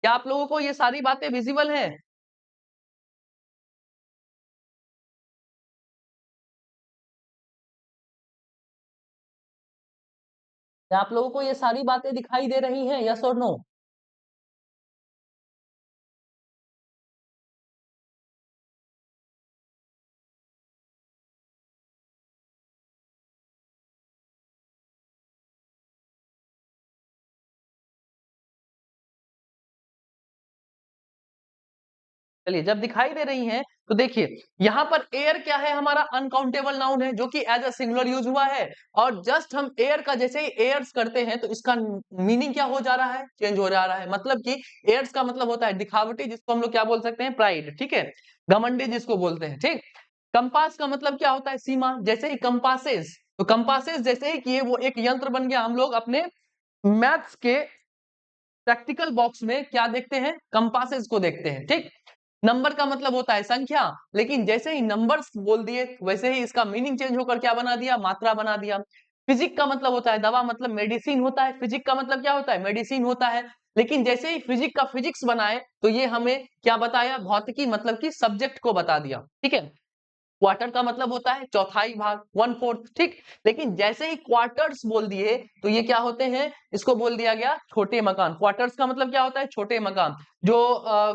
क्या आप लोगों को ये सारी बातें विजिबल हैं? क्या आप लोगों को ये सारी बातें दिखाई दे रही हैं, यस और नो? चलिए, जब दिखाई दे रही हैं, तो देखिए, यहाँ पर एयर क्या है, हमारा अनकाउंटेबल नाउन है, जो कि एज अ सिंगुलर यूज हुआ है। और जस्ट हम एयर का जैसे ही एयर्स करते हैं, तो इसका मीनिंग क्या हो जा रहा है, चेंज हो जा रहा है। मतलब कि एयर्स का मतलब होता है दिखावटी, जिसको हम लोग क्या बोल सकते हैं, प्राइड, ठीक है, घमंडी जिसको बोलते हैं, ठीक। कंपास का मतलब क्या होता है, सीमा। जैसे ही कंपासेस, तो कंपासेस जैसे ही किए, वो एक यंत्र बन गया। हम लोग अपने मैथ्स के प्रैक्टिकल बॉक्स में क्या देखते हैं, कंपासेस को देखते हैं, ठीक। नंबर का मतलब होता है संख्या, लेकिन जैसे ही नंबर्स बोल दिए, वैसे ही इसका मीनिंग चेंज होकर क्या बना दिया, मात्रा बना दिया। फिजिक का मतलब होता है दवा, मतलब मेडिसिन होता है। फिजिक का मतलब क्या होता है, मेडिसिन होता है। लेकिन जैसे ही फिजिक का फिजिक्स बनाए, तो ये हमें क्या बताया, भौतिकी मतलब कि सब्जेक्ट को बता दिया, ठीक है। क्वार्टर का मतलब होता है चौथाई भाग, वन फोर्थ, ठीक। लेकिन जैसे ही क्वार्टर्स बोल दिए, तो ये क्या होते हैं, इसको बोल दिया गया छोटे मकान। क्वार्टर्स का मतलब क्या होता है, छोटे मकान। जो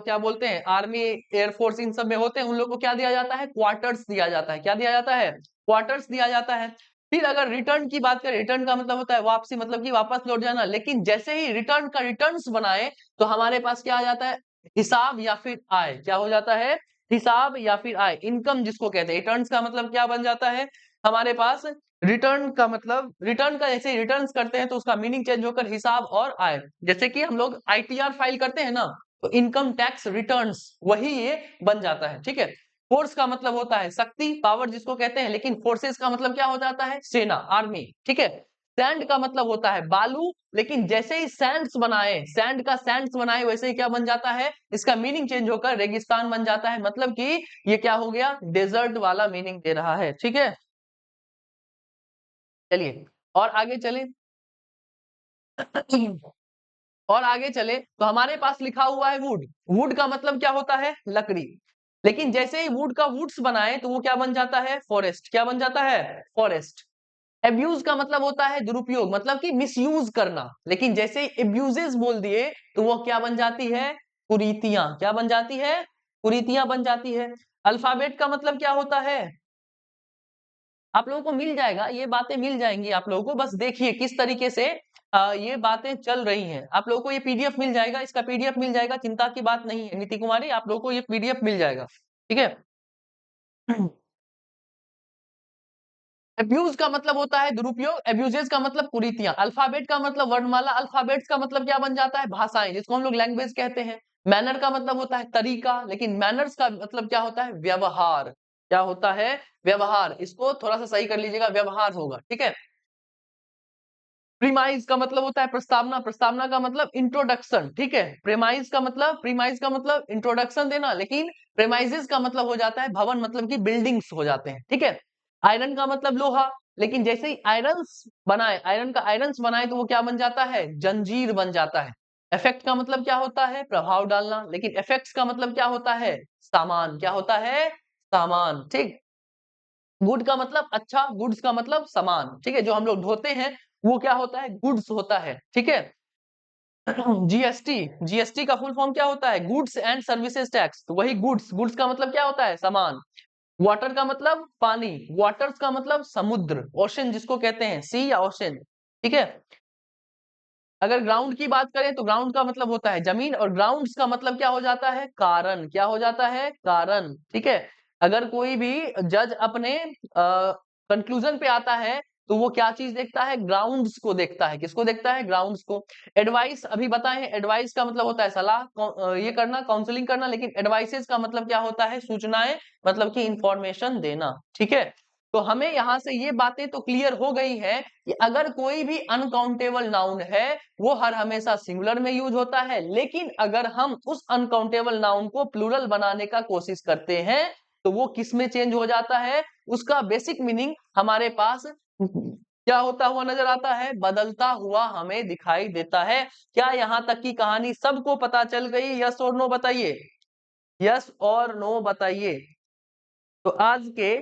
क्या बोलते हैं, आर्मी, एयरफोर्स, इन सब में होते हैं, उन लोगों को क्या दिया जाता है, क्वार्टर्स दिया जाता है। क्या दिया जाता है, क्वार्टर्स दिया जाता है। फिर अगर रिटर्न की बात करें, रिटर्न का मतलब होता है वापसी, मतलब कि वापस लौट जाना। लेकिन जैसे ही रिटर्न का रिटर्न्स बनाए, तो हमारे पास क्या आ जाता है, हिसाब या फिर आय। क्या हो जाता है, हिसाब या फिर आय, इनकम जिसको कहते हैं। रिटर्न्स का मतलब क्या बन जाता है हमारे पास, रिटर्न का मतलब, रिटर्न का जैसे रिटर्न्स करते हैं, तो उसका मीनिंग चेंज होकर हिसाब और आय। जैसे कि हम लोग आईटीआर फाइल करते हैं ना, तो इनकम टैक्स रिटर्न्स, वही ये बन जाता है, ठीक है। फोर्स का मतलब होता है शक्ति, पावर जिसको कहते हैं। लेकिन फोर्सेस का मतलब क्या हो जाता है, सेना, आर्मी, ठीक है। सैंड का मतलब होता है बालू, लेकिन जैसे ही सैंड्स बनाए, सैंड का सैंड्स बनाए, वैसे ही क्या बन जाता है, इसका मीनिंग चेंज होकर रेगिस्तान बन जाता है। मतलब कि ये क्या हो गया, डेजर्ट वाला मीनिंग दे रहा है, ठीक है। चलिए, और आगे चले। और आगे चले, तो हमारे पास लिखा हुआ है वुड। वुड का मतलब क्या होता है, लकड़ी। लेकिन जैसे ही वुड का वुड्स बनाए, तो वो क्या बन जाता है, फॉरेस्ट। क्या बन जाता है, फॉरेस्ट। एब्यूज का मतलब होता है दुरुपयोग, मतलब कि मिसयूज करना। लेकिन जैसे ही एब्यूजेस बोल दिए, तो वो क्या बन जाती है, कुरीतियां। क्या बन जाती है, कुरीतियां बन जाती है। अल्फाबेट का मतलब क्या होता है, आप लोगों को मिल जाएगा, ये बातें मिल जाएंगी आप लोगों को। बस देखिए किस तरीके से ये बातें चल रही हैं। आप लोगों को ये पीडीएफ मिल जाएगा, इसका पीडीएफ मिल जाएगा, चिंता की बात नहीं है नीति कुमारी, आप लोगों को ये पीडीएफ मिल जाएगा, ठीक है। एब्यूज का मतलब होता है दुरुपयोग, एब्यूजेस का मतलब कुरीतियां। अल्फाबेट का मतलब वर्णमाला, अल्फाबेट्स का मतलब क्या बन जाता है, भाषाएं, जिसको हम लोग लैंग्वेज कहते हैं। मैनर का मतलब होता है तरीका, लेकिन मैनर्स का मतलब क्या होता है, व्यवहार। क्या होता है, व्यवहार। इसको थोड़ा सा सही कर लीजिएगा, व्यवहार होगा, ठीक है। प्रीमाइज का मतलब होता है प्रस्तावना, प्रस्तावना का मतलब इंट्रोडक्शन, ठीक है। प्रीमाइज का मतलब इंट्रोडक्शन देना, लेकिन प्रेमाइजेस का मतलब हो जाता है भवन, मतलब कि बिल्डिंग्स हो जाते हैं, ठीक है। आयरन का मतलब लोहा, लेकिन जैसे ही आयरन्स बनाए, आयरन का आयरन्स बनाए, तो वो क्या बन जाता है, जंजीर बन जाता है। इफेक्ट का मतलब क्या होता है, प्रभाव डालना, लेकिन इफेक्ट्स का मतलब क्या होता है, सामान। क्या होता है, सामान, ठीक। गुड का मतलब अच्छा, गुड्स का मतलब सामान, ठीक है। जो हम लोग ढोते हैं, वो क्या होता है, गुड्स होता है, ठीक है। जीएसटी, जीएसटी का फुल फॉर्म क्या होता है, गुड्स एंड सर्विसेज टैक्स। तो वही गुड्स, गुड्स का मतलब क्या होता है, सामान। वाटर का मतलब पानी, वाटर्स का मतलब समुद्र, ओशन जिसको कहते हैं, सी या ओशन, ठीक है। अगर ग्राउंड की बात करें, तो ग्राउंड का मतलब होता है जमीन, और ग्राउंड्स का मतलब क्या हो जाता है, कारण। क्या हो जाता है, कारण, ठीक है। अगर कोई भी जज अपने कंक्लूजन पे आता है, तो वो क्या चीज देखता है, ग्राउंड्स को देखता है। किसको देखता है, ग्राउंड्स को। एडवाइस अभी बताए, एडवाइस का मतलब होता है सलाह, ये करना, काउंसलिंग करना। लेकिन एडवाइसेस का मतलब क्या होता है, सूचनाएं, मतलब कि इंफॉर्मेशन देना, ठीक है। तो हमें यहां से ये बातें तो क्लियर हो गई है कि अगर कोई भी अनकाउंटेबल नाउन है, वो हर हमेशा सिंगुलर में यूज होता है। लेकिन अगर हम उस अनकाउंटेबल नाउन को प्लूरल बनाने का कोशिश करते हैं, तो वो किस में चेंज हो जाता है, उसका बेसिक मीनिंग हमारे पास क्या होता हुआ नजर आता है, बदलता हुआ हमें दिखाई देता है। क्या यहां तक की कहानी सबको पता चल गई, यस और नो बताइए, यस और नो बताइए। तो आज के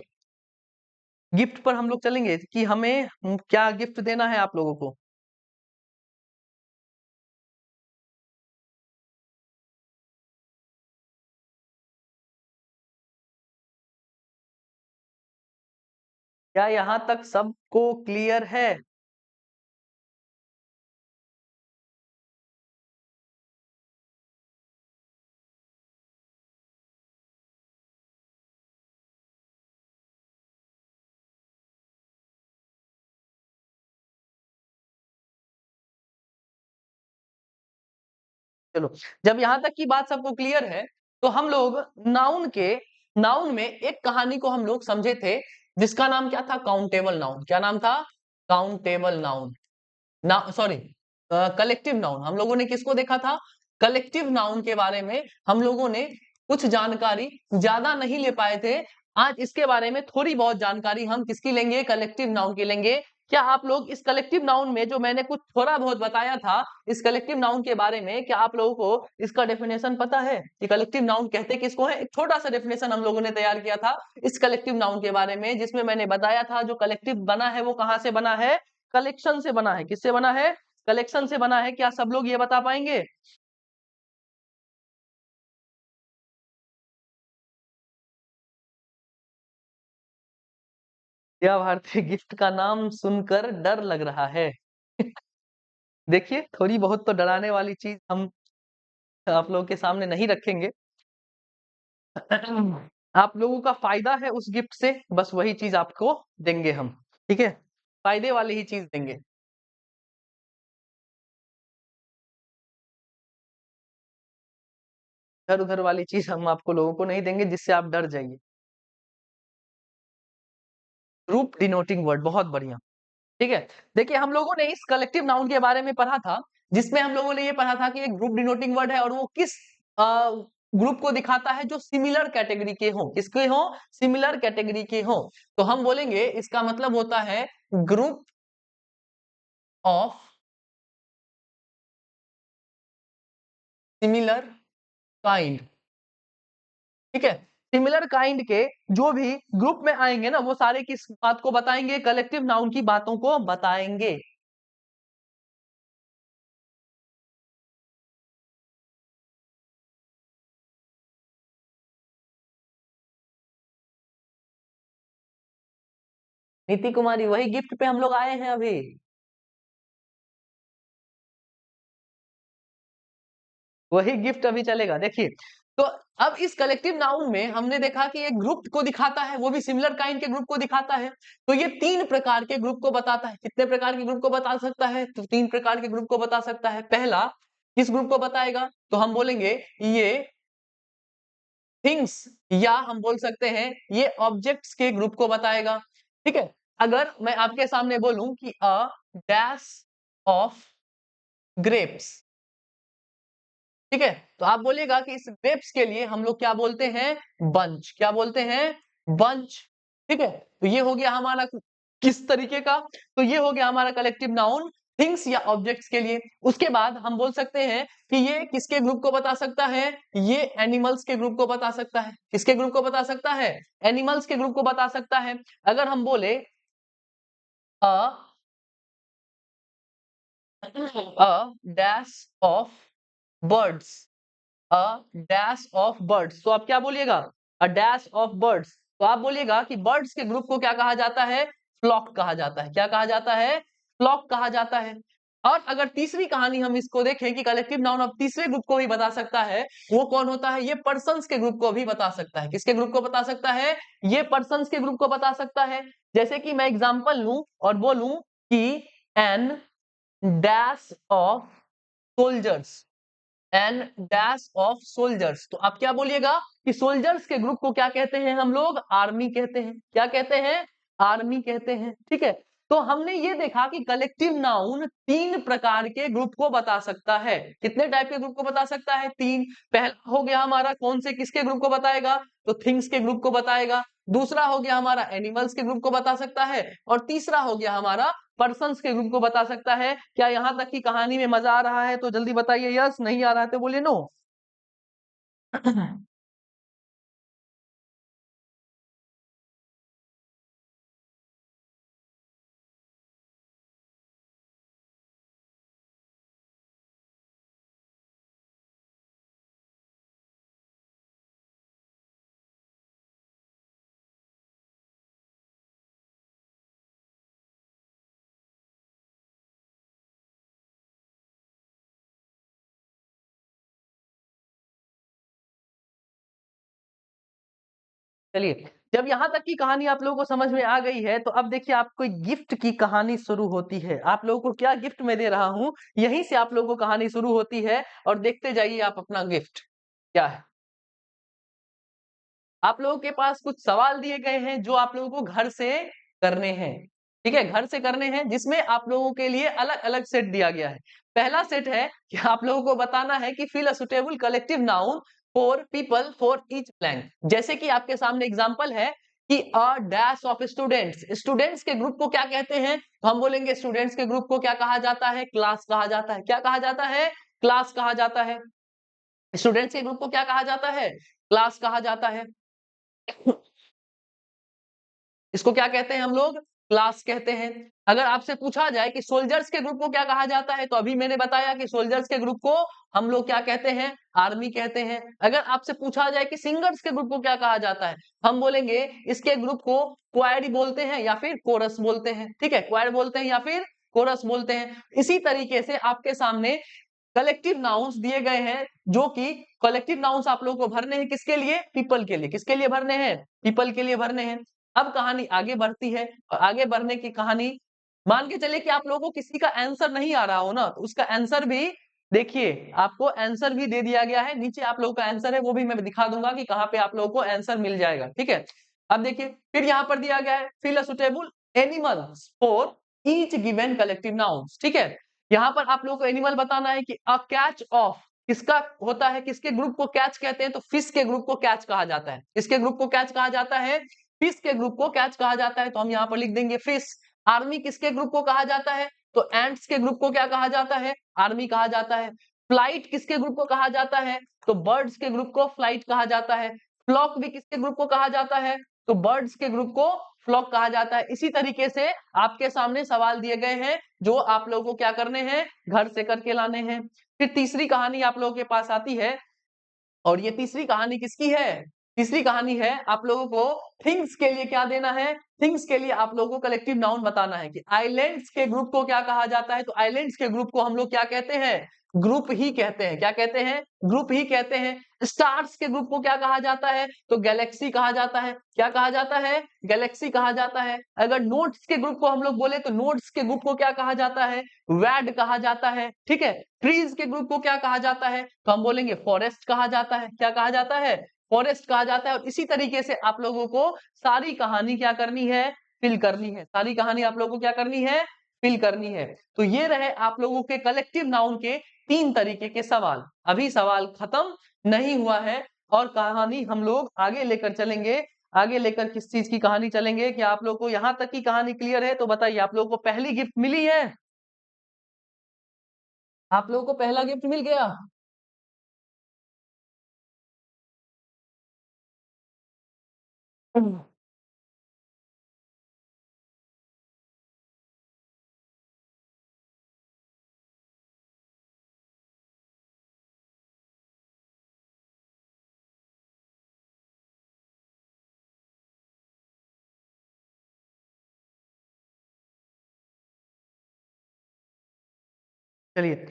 गिफ्ट पर हम लोग चलेंगे कि हमें क्या गिफ्ट देना है आप लोगों को। क्या यहाँ तक सबको क्लियर है? चलो, जब यहाँ तक की बात सबको क्लियर है, तो हम लोग नाउन में एक कहानी को हम लोग समझे थे, जिसका नाम क्या था? Countable noun. क्या नाम था? Countable noun. ना सॉरी, कलेक्टिव नाउन। हम लोगों ने किसको देखा था? कलेक्टिव नाउन के बारे में हम लोगों ने कुछ जानकारी ज्यादा नहीं ले पाए थे। आज इसके बारे में थोड़ी बहुत जानकारी हम किसकी लेंगे? कलेक्टिव नाउन की लेंगे। क्या आप लोग इस कलेक्टिव नाउन में जो मैंने कुछ थोड़ा बहुत बताया था, इस कलेक्टिव नाउन के बारे में क्या आप लोगों को इसका डेफिनेशन पता है कि कलेक्टिव नाउन कहते किसको है? एक छोटा सा डेफिनेशन हम लोगों ने तैयार किया था इस कलेक्टिव नाउन के बारे में, जिसमें मैंने बताया था जो कलेक्टिव बना है वो कहां से बना है? कलेक्शन से बना है। किससे बना है? कलेक्शन से बना है। क्या सब लोग ये बता पाएंगे? क्या भारतीय गिफ्ट का नाम सुनकर डर लग रहा है? देखिए, थोड़ी बहुत तो डराने वाली चीज हम आप लोगों के सामने नहीं रखेंगे। आप लोगों का फायदा है उस गिफ्ट से, बस वही चीज आपको देंगे हम। ठीक है, फायदे वाली ही चीज देंगे। इधर उधर वाली चीज हम आपको लोगों को नहीं देंगे जिससे आप डर जाइए। ग्रुप डिनोटिंग वर्ड, बहुत बढ़िया। ठीक है, देखिए हम लोगों ने इस कलेक्टिव नाउन के बारे में पढ़ा था, जिसमें हम लोगों ने ये पढ़ा था कि एक ग्रुप डिनोटिंग वर्ड है और वो किस ग्रुप को दिखाता है? जो सिमिलर कैटेगरी के हो। किसके हो? सिमिलर कैटेगरी के हो। तो हम बोलेंगे इसका मतलब होता है ग्रुप ऑफ सिमिलर काइंड। ठीक है, सिमिलर काइंड के जो भी ग्रुप में आएंगे ना, वो सारे किस बात को बताएंगे? कलेक्टिव नाउन की बातों को बताएंगे। नीति कुमारी, वही गिफ्ट पे हम लोग आए हैं अभी। वही गिफ्ट अभी चलेगा। देखिए, तो अब इस कलेक्टिव नाउन में हमने देखा कि एक ग्रुप को दिखाता है, वो भी सिमिलर काइंड के ग्रुप को दिखाता है। तो ये तीन प्रकार के ग्रुप को बताता है। कितने प्रकार के ग्रुप को बता सकता है? तो तीन प्रकार के ग्रुप को बता सकता है। पहला किस ग्रुप को बताएगा? तो हम बोलेंगे ये थिंग्स, या हम बोल सकते हैं ये ऑब्जेक्ट्स के ग्रुप को बताएगा। ठीक है, अगर मैं आपके सामने बोलूं कि अ डैश ऑफ ग्रेप्स, ठीक है, तो आप बोलिएगा कि इस ग्रेप्स के लिए हम लोग क्या बोलते हैं? बंच। क्या बोलते हैं? बंच। ठीक है, तो ये हो गया हमारा किस तरीके का? तो ये हो गया हमारा कलेक्टिव नाउन थिंग्स या ऑब्जेक्ट्स के लिए। उसके बाद हम बोल सकते हैं कि ये किसके ग्रुप को बता सकता है? ये एनिमल्स के ग्रुप को बता सकता है। किसके ग्रुप को बता सकता है? एनिमल्स के ग्रुप को बता सकता है। अगर हम बोले अ dash of birds, a dash of birds, तो आप क्या बोलिएगा? अ डैश ऑफ बर्ड्स। तो आप बोलिएगा कि बर्ड्स के ग्रुप को क्या कहा जाता है? फ्लॉक कहा जाता है। क्या कहा जाता है? फ्लॉक कहा जाता है। और अगर तीसरी कहानी हम इसको देखें कि कलेक्टिव नाउन अब तीसरे ग्रुप को भी बता सकता है, वो कौन होता है? ये पर्सन्स के ग्रुप को भी बता सकता है। किसके ग्रुप को बता सकता है? ये पर्सन्स के ग्रुप को बता सकता है। जैसे कि मैं एग्जांपल लूं और बोलूं कि an dash of soldiers, and dash of soldiers, तो आप क्या बोलिएगा कि सोल्जर्स के ग्रुप को क्या कहते हैं? हम लोग आर्मी कहते हैं। क्या कहते हैं? आर्मी कहते हैं। ठीक है, तो हमने ये देखा कि कलेक्टिव नाउन तीन प्रकार के ग्रुप को बता सकता है। कितने टाइप के ग्रुप को बता सकता है? तीन। पहला हो गया हमारा कौन से किसके ग्रुप को बताएगा? तो थिंग्स के ग्रुप को बताएगा। दूसरा हो गया हमारा एनिमल्स के ग्रुप को बता सकता है। और तीसरा हो गया हमारा पर्सन्स के ग्रुप को बता सकता है। क्या यहाँ तक की कहानी में मजा आ रहा है? तो जल्दी बताइए यस, नहीं आ रहा है तो बोलिए नो। चलिए, जब यहाँ तक की कहानी आप लोगों को समझ में आ गई है, तो अब देखिए आपको एक गिफ्ट की कहानी शुरू होती है। आप लोगों को क्या गिफ्ट मैं दे रहा हूँ, यहीं से आप लोगों को कहानी शुरू होती है और देखते जाइए आप अपना गिफ्ट क्या है। आप लोगों के पास कुछ सवाल दिए गए हैं जो आप लोगों को घर से करने हैं। ठीक है? घर से करने हैं जिसमें आप लोगों के लिए अलग-अलग सेट दिया गया है। पहला सेट है कि आप लोगों को बताना है कि fill a suitable collective noun for people for each blank. जैसे कि आपके सामने एग्जांपल है कि a dash of students. Students के ग्रुप को क्या कहते हैं? तो हम बोलेंगे स्टूडेंट्स के ग्रुप को क्या कहा जाता है? क्लास कहा जाता है। क्या कहा जाता है? क्लास कहा जाता है। स्टूडेंट्स के ग्रुप को क्या कहा जाता है? क्लास कहा जाता है। इसको क्या कहते हैं हम लोग? क्लास कहते हैं। अगर आपसे पूछा जाए कि सोल्जर्स के ग्रुप को क्या कहा जाता है? तो अभी मैंने बताया कि सोल्जर्स के ग्रुप को हम लोग क्या कहते हैं? आर्मी कहते हैं। अगर आपसे पूछा जाए कि सिंगर्स के ग्रुप को क्या कहा जाता है? हम बोलेंगे इसके ग्रुप को क्वायर बोलते हैं या फिर कोरस बोलते हैं। ठीक है? क्वायर बोलते हैं या फिर कोरस बोलते हैं। इसी तरीके से आपके सामने कलेक्टिव नाउन्स दिए गए हैं जो कि कलेक्टिव नाउन्स आप लोगों को भरने हैं किसके लिए? पीपल के लिए। किसके लिए भरने हैं? पीपल के लिए भरने हैं। अब कहानी आगे बढ़ती है और आगे बढ़ने की कहानी मान के चलिए कि आप लोगों को किसी का आंसर नहीं आ रहा हो ना, तो उसका आंसर भी देखिए आपको आंसर भी दे दिया गया है। नीचे आप लोगों का आंसर है वो भी मैं दिखा दूंगा कि कहाँ पे आप लोगों को आंसर मिल जाएगा। ठीक है? अब देखिए फिर यहाँ पर दिया गया है fill a suitable animals for each given collective nouns. ठीक है? यहाँ पर आप लोगों को एनिमल बताना है कि अ कैच ऑफ किसका होता है, किसके ग्रुप को कैच कहते हैं? तो फिश के ग्रुप को कैच कहा जाता है। किसके ग्रुप को कैच कहा जाता है? फिश के ग्रुप को कैच कहा जाता है, तो हम यहाँ पर लिख देंगे फिश। आर्मी किसके ग्रुप को कहा जाता है? तो एंट्स के ग्रुप को क्या कहा जाता है? आर्मी कहा जाता है। फ्लाइट किसके ग्रुप को कहा जाता है? तो बर्ड्स के ग्रुप को फ्लाइट कहा जाता है। फ्लॉक भी किसके ग्रुप को कहा जाता है? तो बर्ड्स के ग्रुप को फ्लॉक कहा जाता है। इसी तरीके से आपके सामने सवाल दिए गए हैं जो आप लोगों को क्या करने हैं? घर से करके लाने हैं। फिर तीसरी कहानी आप लोगों के पास आती है और ये तीसरी कहानी किसकी है? तीसरी कहानी है आप लोगों को थिंग्स के लिए क्या देना है? थिंग्स के लिए आप लोगों को कलेक्टिव नाउन बताना है कि आइलैंड्स के ग्रुप को क्या कहा जाता है? तो आइलैंड्स के ग्रुप को हम लोग क्या कहते हैं? ग्रुप ही कहते हैं। क्या कहते हैं? ग्रुप ही कहते हैं। स्टार्स के ग्रुप को क्या कहा जाता है? तो गैलेक्सी कहा जाता है। क्या कहा जाता है? गैलेक्सी कहा जाता है। अगर नोड्स के ग्रुप को हम लोग बोले तो नोड्स के ग्रुप को क्या कहा जाता है? वैड कहा जाता है। ठीक है? ट्रीज के ग्रुप को क्या कहा जाता है? तो हम बोलेंगे फॉरेस्ट कहा जाता है। क्या कहा जाता है? फॉरेस्ट कहा जाता है। और इसी तरीके से आप लोगों को सारी कहानी क्या करनी है? फिल करनी है। सारी कहानी आप लोगों को क्या करनी है? फिल करनी है। तो ये रहे आप लोगों के कलेक्टिव नाउन के 3 तरीके के सवाल। अभी सवाल खत्म नहीं हुआ है और कहानी हम लोग आगे लेकर चलेंगे। आगे लेकर किस चीज की कहानी चलेंगे? क्या आप लोगों को यहाँ तक की कहानी क्लियर है? तो बताइए आप लोगों को पहली गिफ्ट मिली है? आप लोगों को पहला गिफ्ट मिल गया? चलिए,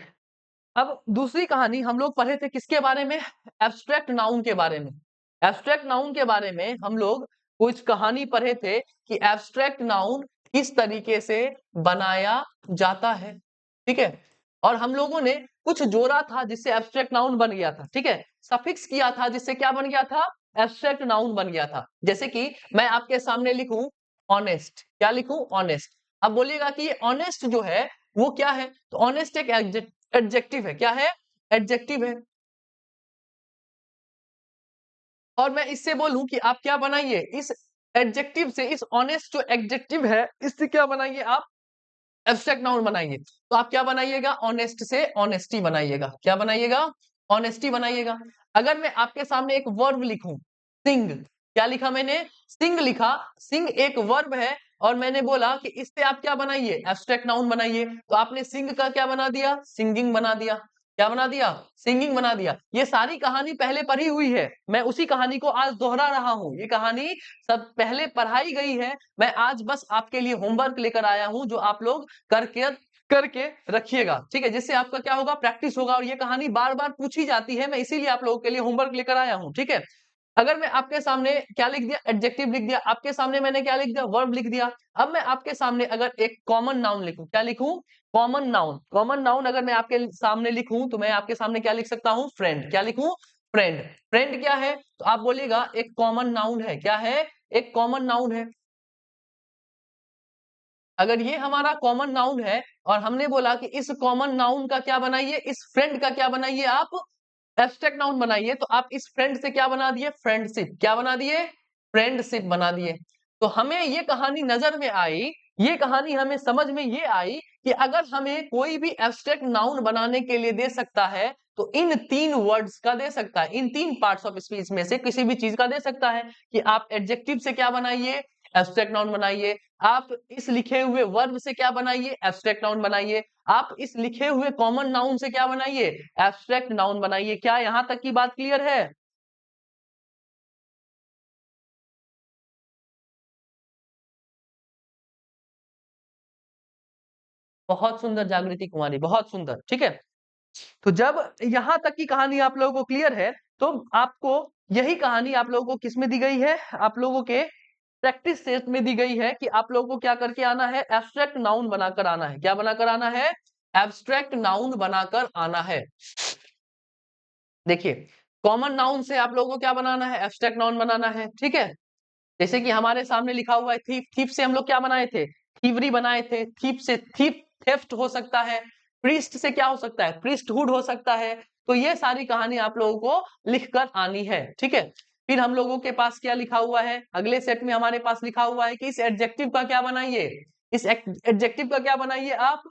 अब दूसरी कहानी हम लोग पढ़े थे किसके बारे में? एब्स्ट्रैक्ट नाउन के बारे में। एब्स्ट्रैक्ट नाउन के बारे में हम लोग कुछ कहानी पढ़े थे कि एब्स्ट्रैक्ट नाउन किस तरीके से बनाया जाता है। ठीक है? और हम लोगों ने कुछ जोड़ा था जिससे एब्स्ट्रैक्ट नाउन बन गया था। ठीक है? सफिक्स किया था जिससे क्या बन गया था? एब्स्ट्रैक्ट नाउन बन गया था। जैसे कि मैं आपके सामने लिखूं ऑनेस्ट। क्या लिखूं? ऑनेस्ट। अब बोलिएगा कि ये ऑनेस्ट जो है वो क्या है? तो ऑनेस्ट एक एडजेक्टिव है। क्या है? एडजेक्टिव है। और मैं इससे बोलूं कि आप क्या बनाइए? इस एडजेक्टिव से, इस ऑनेस्ट जो एडजेक्टिव है इससे क्या बनाइए आप? एब्स्ट्रैक्ट नाउन बनाइए। तो आप क्या बनाइएगा? ऑनेस्ट से ऑनेस्टी बनाइएगा। क्या बनाइएगा? ऑनेस्टी बनाइएगा। अगर मैं आपके सामने एक वर्ब लिखूं, सिंग। क्या लिखा मैंने? सिंग लिखा। सिंग एक वर्ब है और मैंने बोला कि इससे आप क्या बनाइए? एब्स्ट्रैक्ट नाउन बनाइए। तो आपने सिंग का क्या बना दिया? सिंगिंग बना दिया। क्या बना दिया? सिंगिंग बना दिया। ये सारी कहानी पहले पढ़ी हुई है। मैं उसी कहानी को आज दोहरा रहा हूं। ये कहानी सब पहले पढ़ाई गई है। मैं आज बस आपके लिए होमवर्क लेकर आया हूं जो आप लोग करके करके रखिएगा। ठीक है? जिससे आपका क्या होगा? प्रैक्टिस होगा और ये कहानी बार-बार पूछी जाती है। मैं इसीलिए आप लोगों के लिए होमवर्क लेकर आया हूं। ठीक है? अगर मैं आपके सामने क्या लिख दिया, एडजेक्टिव लिख दिया, आपके सामने मैंने क्या लिख दिया, वर्ब लिख दिया। अब मैं आपके सामने अगर एक कॉमन नाउन लिखूं, क्या लिखूं, कॉमन नाउन। कॉमन नाउन अगर मैं आपके सामने लिखूं तो मैं आपके सामने क्या लिख सकता हूं, फ्रेंड। क्या लिखूं, फ्रेंड। फ्रेंड क्या है, तो आप बोलिएगा एक कॉमन नाउन है। क्या है, एक कॉमन नाउन है। अगर ये हमारा कॉमन नाउन है और हमने बोला कि इस कॉमन नाउन का क्या बनाइए, इस फ्रेंड का क्या बनाइए, आप एब्स्ट्रैक्ट नाउन बनाइए, तो आप इस फ्रेंड से क्या बना दिए, फ्रेंडशिप। क्या बना दिए, फ्रेंडशिप बना दिए। तो हमें ये कहानी नजर में आई, ये कहानी हमें समझ में ये आई कि अगर हमें कोई भी एब्स्ट्रैक्ट नाउन बनाने के लिए दे सकता है तो इन 3 वर्ड्स का दे सकता है, इन 3 पार्ट्स ऑफ स्पीच में से किसी भी चीज का दे सकता है कि आप एडजेक्टिव से क्या बनाइए, एब्स्ट्रैक्ट नाउन बनाइए। आप इस लिखे हुए वर्ब से क्या बनाइए, एब्स्ट्रैक्ट नाउन बनाइए। आप इस लिखे हुए कॉमन नाउन से क्या बनाइए, एब्स्ट्रैक्ट नाउन बनाइए। क्या यहां तक की बात क्लियर है? बहुत सुंदर जागृति कुमारी, बहुत सुंदर। ठीक है, तो जब यहां तक की कहानी आप लोगों को क्लियर है तो आपको यही कहानी आप लोगों को किस में दी गई है, आप लोगों के प्रैक्टिस सेट में दी गई है कि आप लोगों को क्या करके आना है, एब्स्ट्रैक्ट नाउन बनाकर आना है। क्या बनाकर आना है, एब्स्ट्रैक्ट नाउन बनाकर आना है। देखिए, कॉमन नाउन से आप लोगों को क्या बनाना है, एब्स्ट्रैक्ट नाउन बनाना है। ठीक है, जैसे कि हमारे सामने लिखा हुआ है थीफ। थीफ से हम लोग क्या बनाए थे, थीवरी बनाए थे। थीफ से थीफ, थेफ्ट हो सकता है। प्रीस्ट से क्या हो सकता है, प्रीस्टहुड हो सकता है। तो ये सारी कहानी आप लोगों को लिखकर आनी है। ठीक है, फिर हम लोगों के पास क्या लिखा हुआ है, अगले सेट में हमारे पास लिखा हुआ है कि इस एडजेक्टिव का क्या बनाइए, इस एडजेक्टिव का क्या बनाइए आप,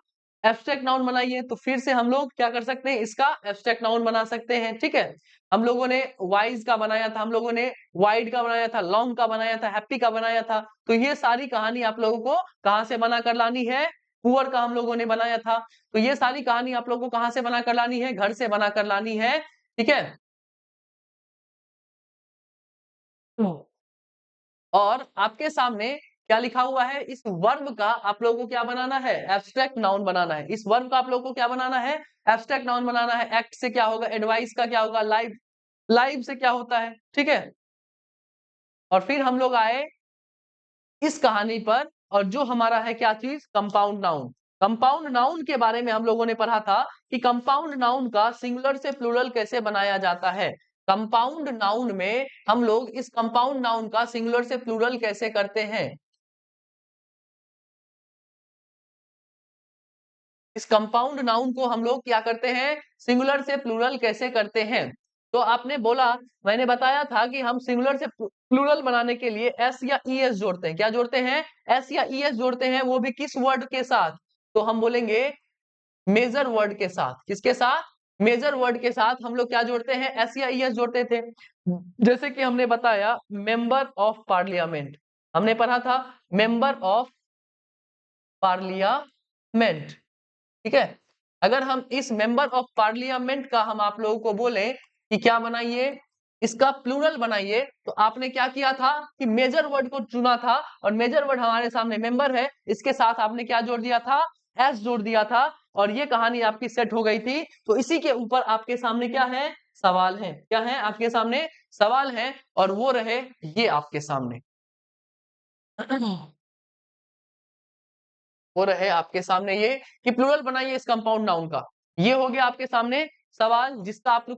एब्स्ट्रैक्ट नाउन बनाइए। तो फिर से हम लोग क्या कर सकते हैं, इसका एब्स्ट्रैक्ट नाउन बना सकते हैं। ठीक है, हम लोगों ने वाइज का बनाया था, हम लोगों ने वाइड का बनाया था, लॉन्ग का बनाया था, हैप्पी का बनाया था। तो ये सारी कहानी आप लोगों को कहां से बना कर लानी है, पुअर का हम लोगों ने बनाया था। तो ये सारी कहानी आप लोगों को कहां से बना कर लानी है, घर से बना कर लानी है। ठीक है, और आपके सामने क्या लिखा हुआ है, इस वर्ब का आप लोगों को क्या बनाना है, एब्स्ट्रैक्ट नाउन बनाना है। इस वर्ब का आप लोगों को क्या बनाना है, एब्स्ट्रैक्ट नाउन बनाना है। एक्ट से क्या होगा, एडवाइस का क्या होगा, लाइव। लाइव से क्या होता है, ठीक है। और फिर हम लोग आए इस कहानी पर, और जो हमारा है क्या चीज, कंपाउंड नाउन। कंपाउंड नाउन के बारे में हम लोगों ने पढ़ा था कि कंपाउंड नाउन का सिंगुलर से प्लूरल कैसे बनाया जाता है। कंपाउंड नाउन में हम लोग इस कंपाउंड नाउन का सिंगुलर से प्लूरल कैसे करते हैं, इस कंपाउंड नाउन को हम लोग क्या करते हैं, सिंगुलर से प्लूरल कैसे करते हैं। तो आपने बोला, मैंने बताया था कि हम सिंगुलर से प्लूरल बनाने के लिए एस या ई एस जोड़ते हैं। क्या जोड़ते हैं, एस या ई एस जोड़ते हैं, वो भी किस वर्ड के साथ, तो हम बोलेंगे मेजर वर्ड के साथ। किसके साथ, मेजर वर्ड के साथ हम लोग क्या जोड़ते हैं, एस या ई एस जोड़ते थे। जैसे कि हमने बताया मेंबर ऑफ पार्लियामेंट, हमने पढ़ा था मेंबर ऑफ पार्लियामेंट। ठीक है, अगर हम इस मेंबर ऑफ पार्लियामेंट का हम आप लोगों को बोले कि क्या बनाइए, इसका प्लूरल बनाइए, तो आपने क्या किया था कि मेजर वर्ड को चुना था, और मेजर वर्ड हमारे सामने मेंबर है, इसके साथ आपने क्या जोड़ दिया था, एस जोड़ दिया था, और ये कहानी आपकी सेट हो गई थी। तो इसी के ऊपर आपके सामने क्या है, सवाल है। क्या है आपके सामने, सवाल है, और वो रहे ये आपके सामने। वो रहे आपके सामने ये कि प्लूरल बनाइए इस कंपाउंड नाउन का। ये हो गया आपके सामने सवाल, जिसका आप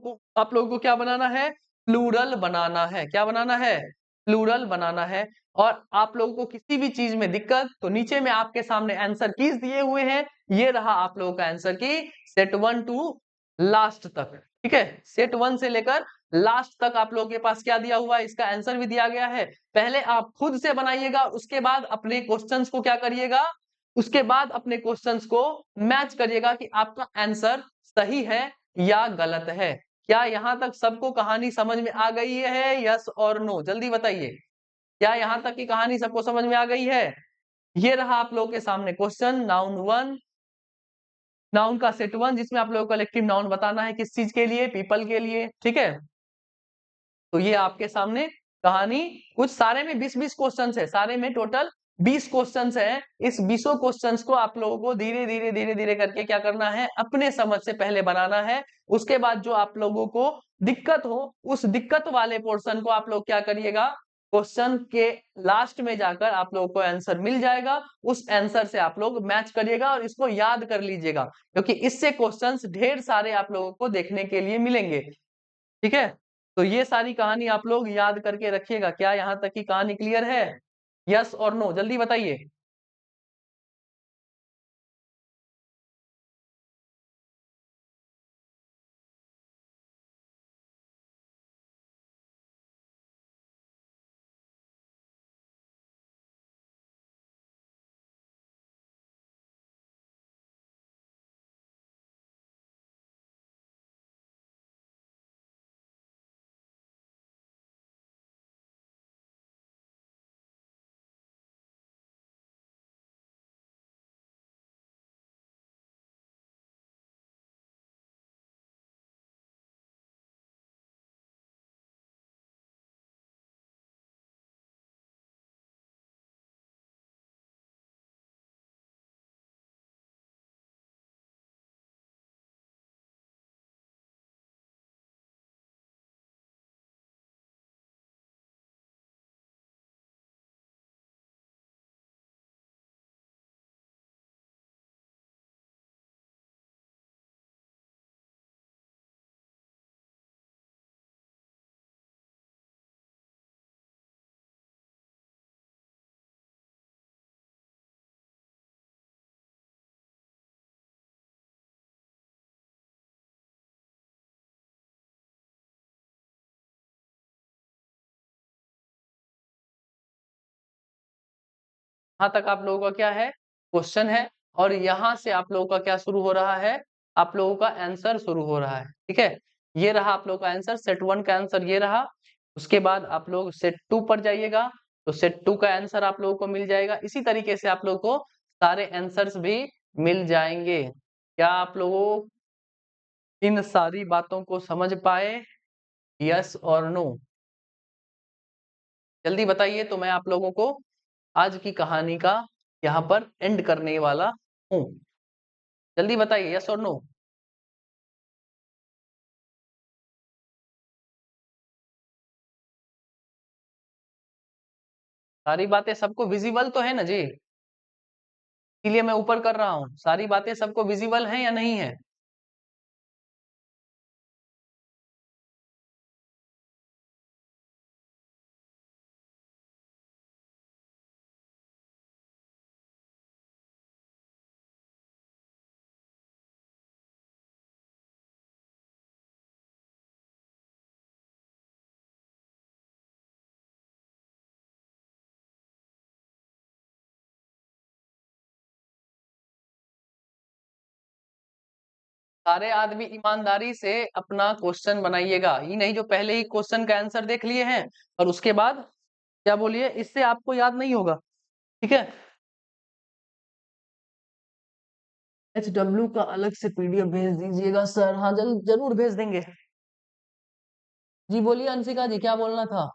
लोगों को क्या बनाना है, प्लूरल बनाना है। क्या बनाना है, प्लूरल बनाना है। और आप लोगों को किसी भी चीज में दिक्कत, तो नीचे में आपके सामने आंसर कीज दिए हुए हैं। ये रहा आप लोगों का आंसर की, सेट 1 टू लास्ट तक। ठीक है, सेट 1 से लेकर लास्ट तक आप लोगों के पास क्या दिया हुआ है, इसका आंसर भी दिया गया है। पहले आप खुद से बनाइएगा, उसके बाद अपने क्वेश्चंस को क्या करिएगा, उसके बाद अपने क्वेश्चंस को मैच करिएगा कि आपका आंसर सही है या गलत है। क्या यहां तक सबको कहानी समझ में आ गई है, यस और नो, जल्दी बताइए। क्या यहां तक की कहानी सबको समझ में आ गई है? ये रहा आप लोगों के सामने क्वेश्चन, नाउन 1, नाउन का सेट 1, जिसमें आप लोगों को कलेक्टिव नाउन बताना है, किस चीज के लिए, पीपल के लिए। ठीक है, तो ये आपके सामने कहानी, कुछ सारे में 20-20 क्वेश्चंस है, सारे में टोटल 20 क्वेश्चंस है। इस 20 क्वेश्चंस को आप लोगों को धीरे धीरे धीरे धीरे करके क्या करना है, अपने समझ से पहले बनाना है। उसके बाद जो आप लोगों को दिक्कत हो, उस दिक्कत वाले पोर्शन को आप लोग क्या करिएगा, क्वेश्चन के लास्ट में जाकर आप लोगों को आंसर मिल जाएगा, उस आंसर से आप लोग मैच करिएगा और इसको याद कर लीजिएगा, क्योंकि इससे क्वेश्चंस ढेर सारे आप लोगों को देखने के लिए मिलेंगे। ठीक है, तो ये सारी कहानी आप लोग याद करके रखिएगा। क्या यहाँ तक की कहानी क्लियर है? यस और नो, जल्दी बताइए। यहाँ तक आप लोगों का क्या है, क्वेश्चन है, और यहाँ से आप लोगों का क्या शुरू हो रहा है, आप लोगों का आंसर शुरू हो रहा है। ठीक है, ये रहा आप लोगों का आंसर, सेट 1 का आंसर ये रहा। उसके बाद आप लोग सेट 2 पर जाइएगा, तो सेट 2 का आंसर आप लोगों को मिल जाएगा। इसी तरीके से आप लोगों को सारे आंसर्स भी मिल जाएंगे। क्या आप लोगों इन सारी बातों को समझ पाए? यस और नो, जल्दी बताइए, तो मैं आप लोगों को आज की कहानी का यहाँ पर एंड करने वाला हूँ। जल्दी बताइए, यस और नो। सारी बातें सबको विजिबल तो है ना जी, इसलिए मैं ऊपर कर रहा हूँ। सारी बातें सबको विजिबल हैं या नहीं है? सारे आदमी ईमानदारी से अपना क्वेश्चन बनाइएगा, ये नहीं जो पहले ही क्वेश्चन का आंसर देख लिए हैं और उसके बाद क्या बोलिए, इससे आपको याद नहीं होगा। ठीक है, HW का अलग से PDF भेज दीजिएगा सर। हाँ, जरूर भेज देंगे। जी बोलिए अंशिका जी, क्या बोलना था?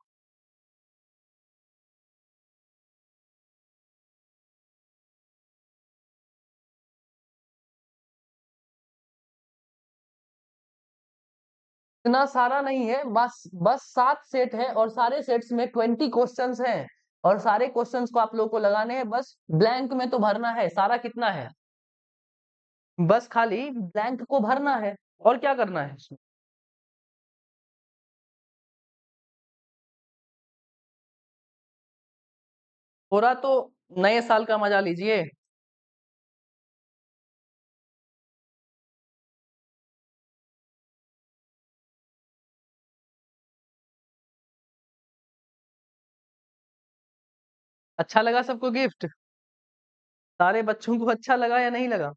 इतना सारा नहीं है, बस बस 7 सेट है और सारे सेट्स में 20 क्वेश्चंस हैं, और सारे क्वेश्चंस को आप लोगों को लगाने हैं, बस ब्लैंक में तो भरना है। सारा कितना है, बस खाली ब्लैंक को भरना है, और क्या करना है इसमें? थोड़ा तो नए साल का मजा लीजिए। अच्छा लगा सबको गिफ्ट? सारे बच्चों को अच्छा लगा या नहीं लगा?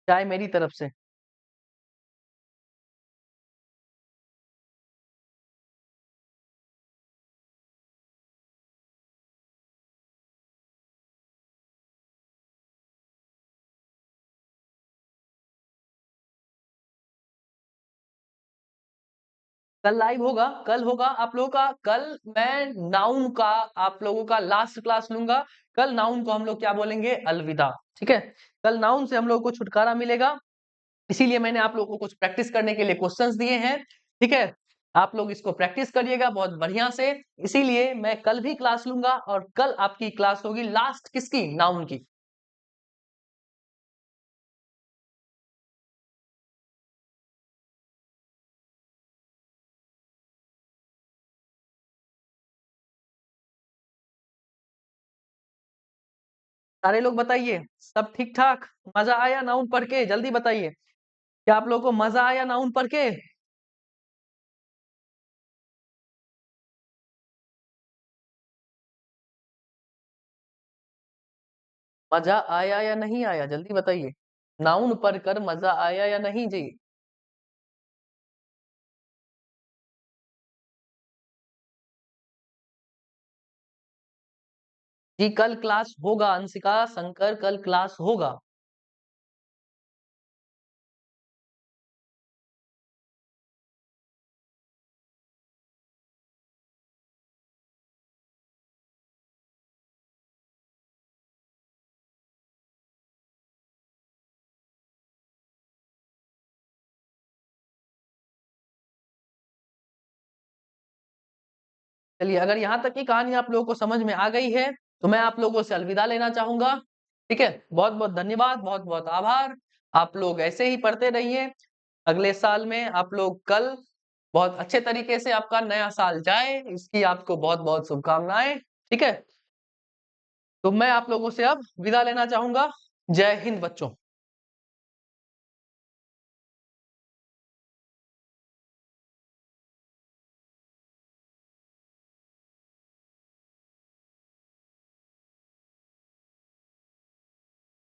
चाहे मेरी तरफ से। कल लाइव होगा, कल होगा आप लोगों का। कल मैं नाउन का आप लोगों का लास्ट क्लास लूंगा। कल नाउन को हम लोग क्या बोलेंगे, अलविदा। ठीक है, कल नाउन से हम लोगों को छुटकारा मिलेगा। इसीलिए मैंने आप लोगों को कुछ प्रैक्टिस करने के लिए क्वेश्चंस दिए हैं, ठीक है? आप लोग इसको प्रैक्टिस करिएगा बहुत बढ़िया से। इसीलिए मैं कल भी क्लास लूँगा और कल आपकी क्लास होगी लास्ट किसकी? नाउन की। सारे लोग बताइए, सब ठीक-ठाक? मज़ा आया नाउन पढ़ के? जल्दी बताइए। क्या आप लोगों को मज़ा आया नाउन पढ़ के? मज़ा आया या नहीं आया? जल्दी बताइए। नाउन पढ़कर मज़ा आया या नहीं जी? जी, कल क्लास होगा अंशिका, शंकर कल क्लास होगा। चलिए, अगर यहाँ तक की कहानी आप लोगों को समझ में आ गई है, तो मैं आप लोगों से अलविदा लेना चाहूँगा। ठीक है? बहुत-बहुत धन्यवाद, बहुत-बहुत आभार। आप लोग ऐसे ही पढ़ते रहिए। अगले साल में आप लोग कल बहुत अच्छे तरीके से आपका नया साल जाए, इसकी आपको बहुत-बहुत शुभकामनाएँ। ठीक है? तो मैं आप लोगों से अब विदा लेना चाहूँगा। जय हिंद बच्चों।